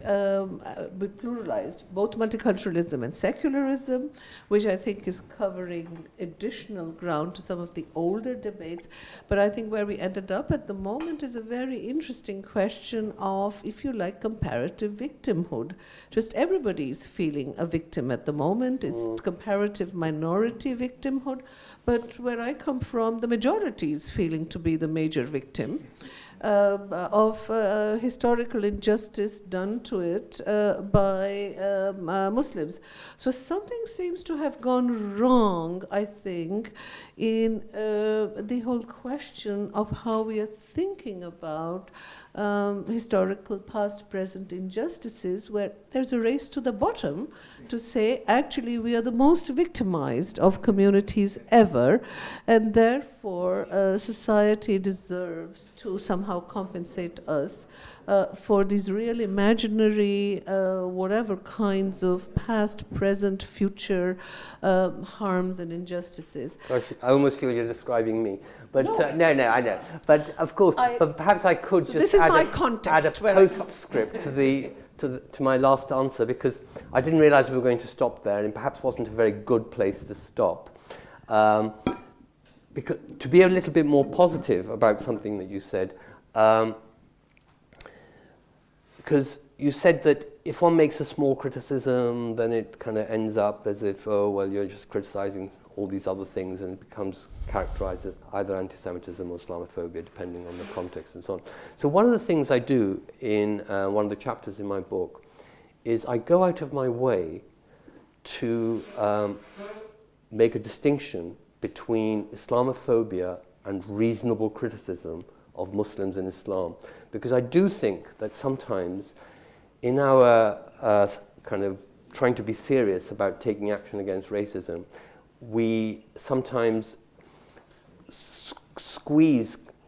we pluralized both multiculturalism and secularism, which I think is covering additional ground to some of the older debates. But I think where we ended up at the moment is a very interesting question of, if you like, comparative victimhood. Just everybody's feeling a victim at the moment. It's comparative minority victimhood. But where I come from, the majority is feeling to be the major victim of historical injustice done to it by Muslims. So something seems to have gone wrong, I think, in the whole question of how we are thinking about historical past-present injustices, where there's a race to the bottom to say, actually, we are the most victimized of communities ever, and therefore society deserves to somehow compensate us for these real imaginary, whatever kinds of past, present, future harms and injustices. Gosh, I almost feel you're describing me. But no, I know. But of course, but perhaps I could so just this is add my a context postscript to my last answer, because I didn't realize we were going to stop there, and perhaps wasn't a very good place to stop. Because to be a little bit more positive about something that you said, because you said that if one makes a small criticism, then it kind of ends up as if, oh, well, you're just criticizing all these other things, and it becomes characterized as either anti-Semitism or Islamophobia, depending on the context and so on. So one of the things I do in one of the chapters in my book is I go out of my way to make a distinction between Islamophobia and reasonable criticism of Muslims and Islam. Because I do think that sometimes in our kind of trying to be serious about taking action against racism, we sometimes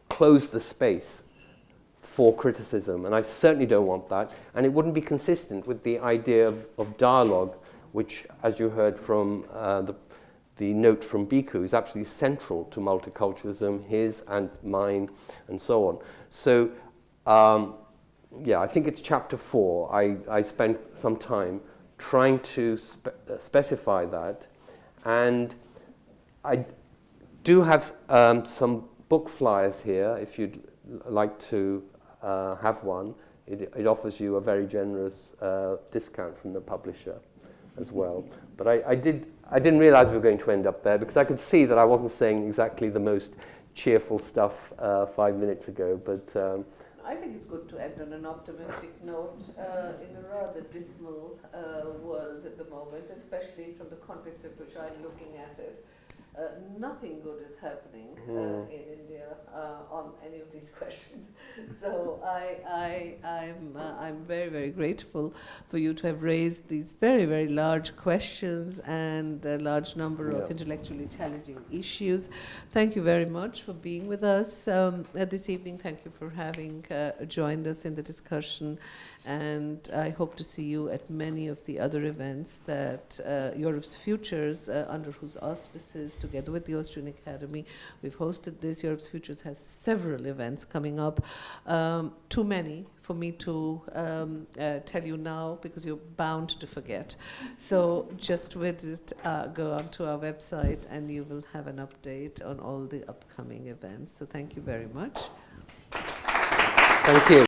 close the space for criticism, and I certainly don't want that, and it wouldn't be consistent with the idea of dialogue, which, as you heard from the note from Bhikhu, is absolutely central to multiculturalism, his and mine, and so on. So, I think it's chapter 4. I spent some time trying to specify that, and I do have some book flyers here, if you'd like to have one. It offers you a very generous discount from the publisher as well. But I didn't realize we were going to end up there, because I could see that I wasn't saying exactly the most cheerful stuff 5 minutes ago. But I think it's good to end on an optimistic note in a rather dismal world at the moment, especially from the context of which I'm looking at it. nothing good is happening in India on any of these questions. So I'm very, very grateful for you to have raised these very, very large questions and a large number of intellectually challenging issues. Thank you very much for being with us this evening. Thank you for having joined us in the discussion. And I hope to see you at many of the other events that Europe's Futures, under whose auspices, together with the Austrian Academy, we've hosted this. Europe's Futures has several events coming up. Too many for me to tell you now, because you're bound to forget. So just visit, go onto our website, and you will have an update on all the upcoming events. So thank you very much. Thank you.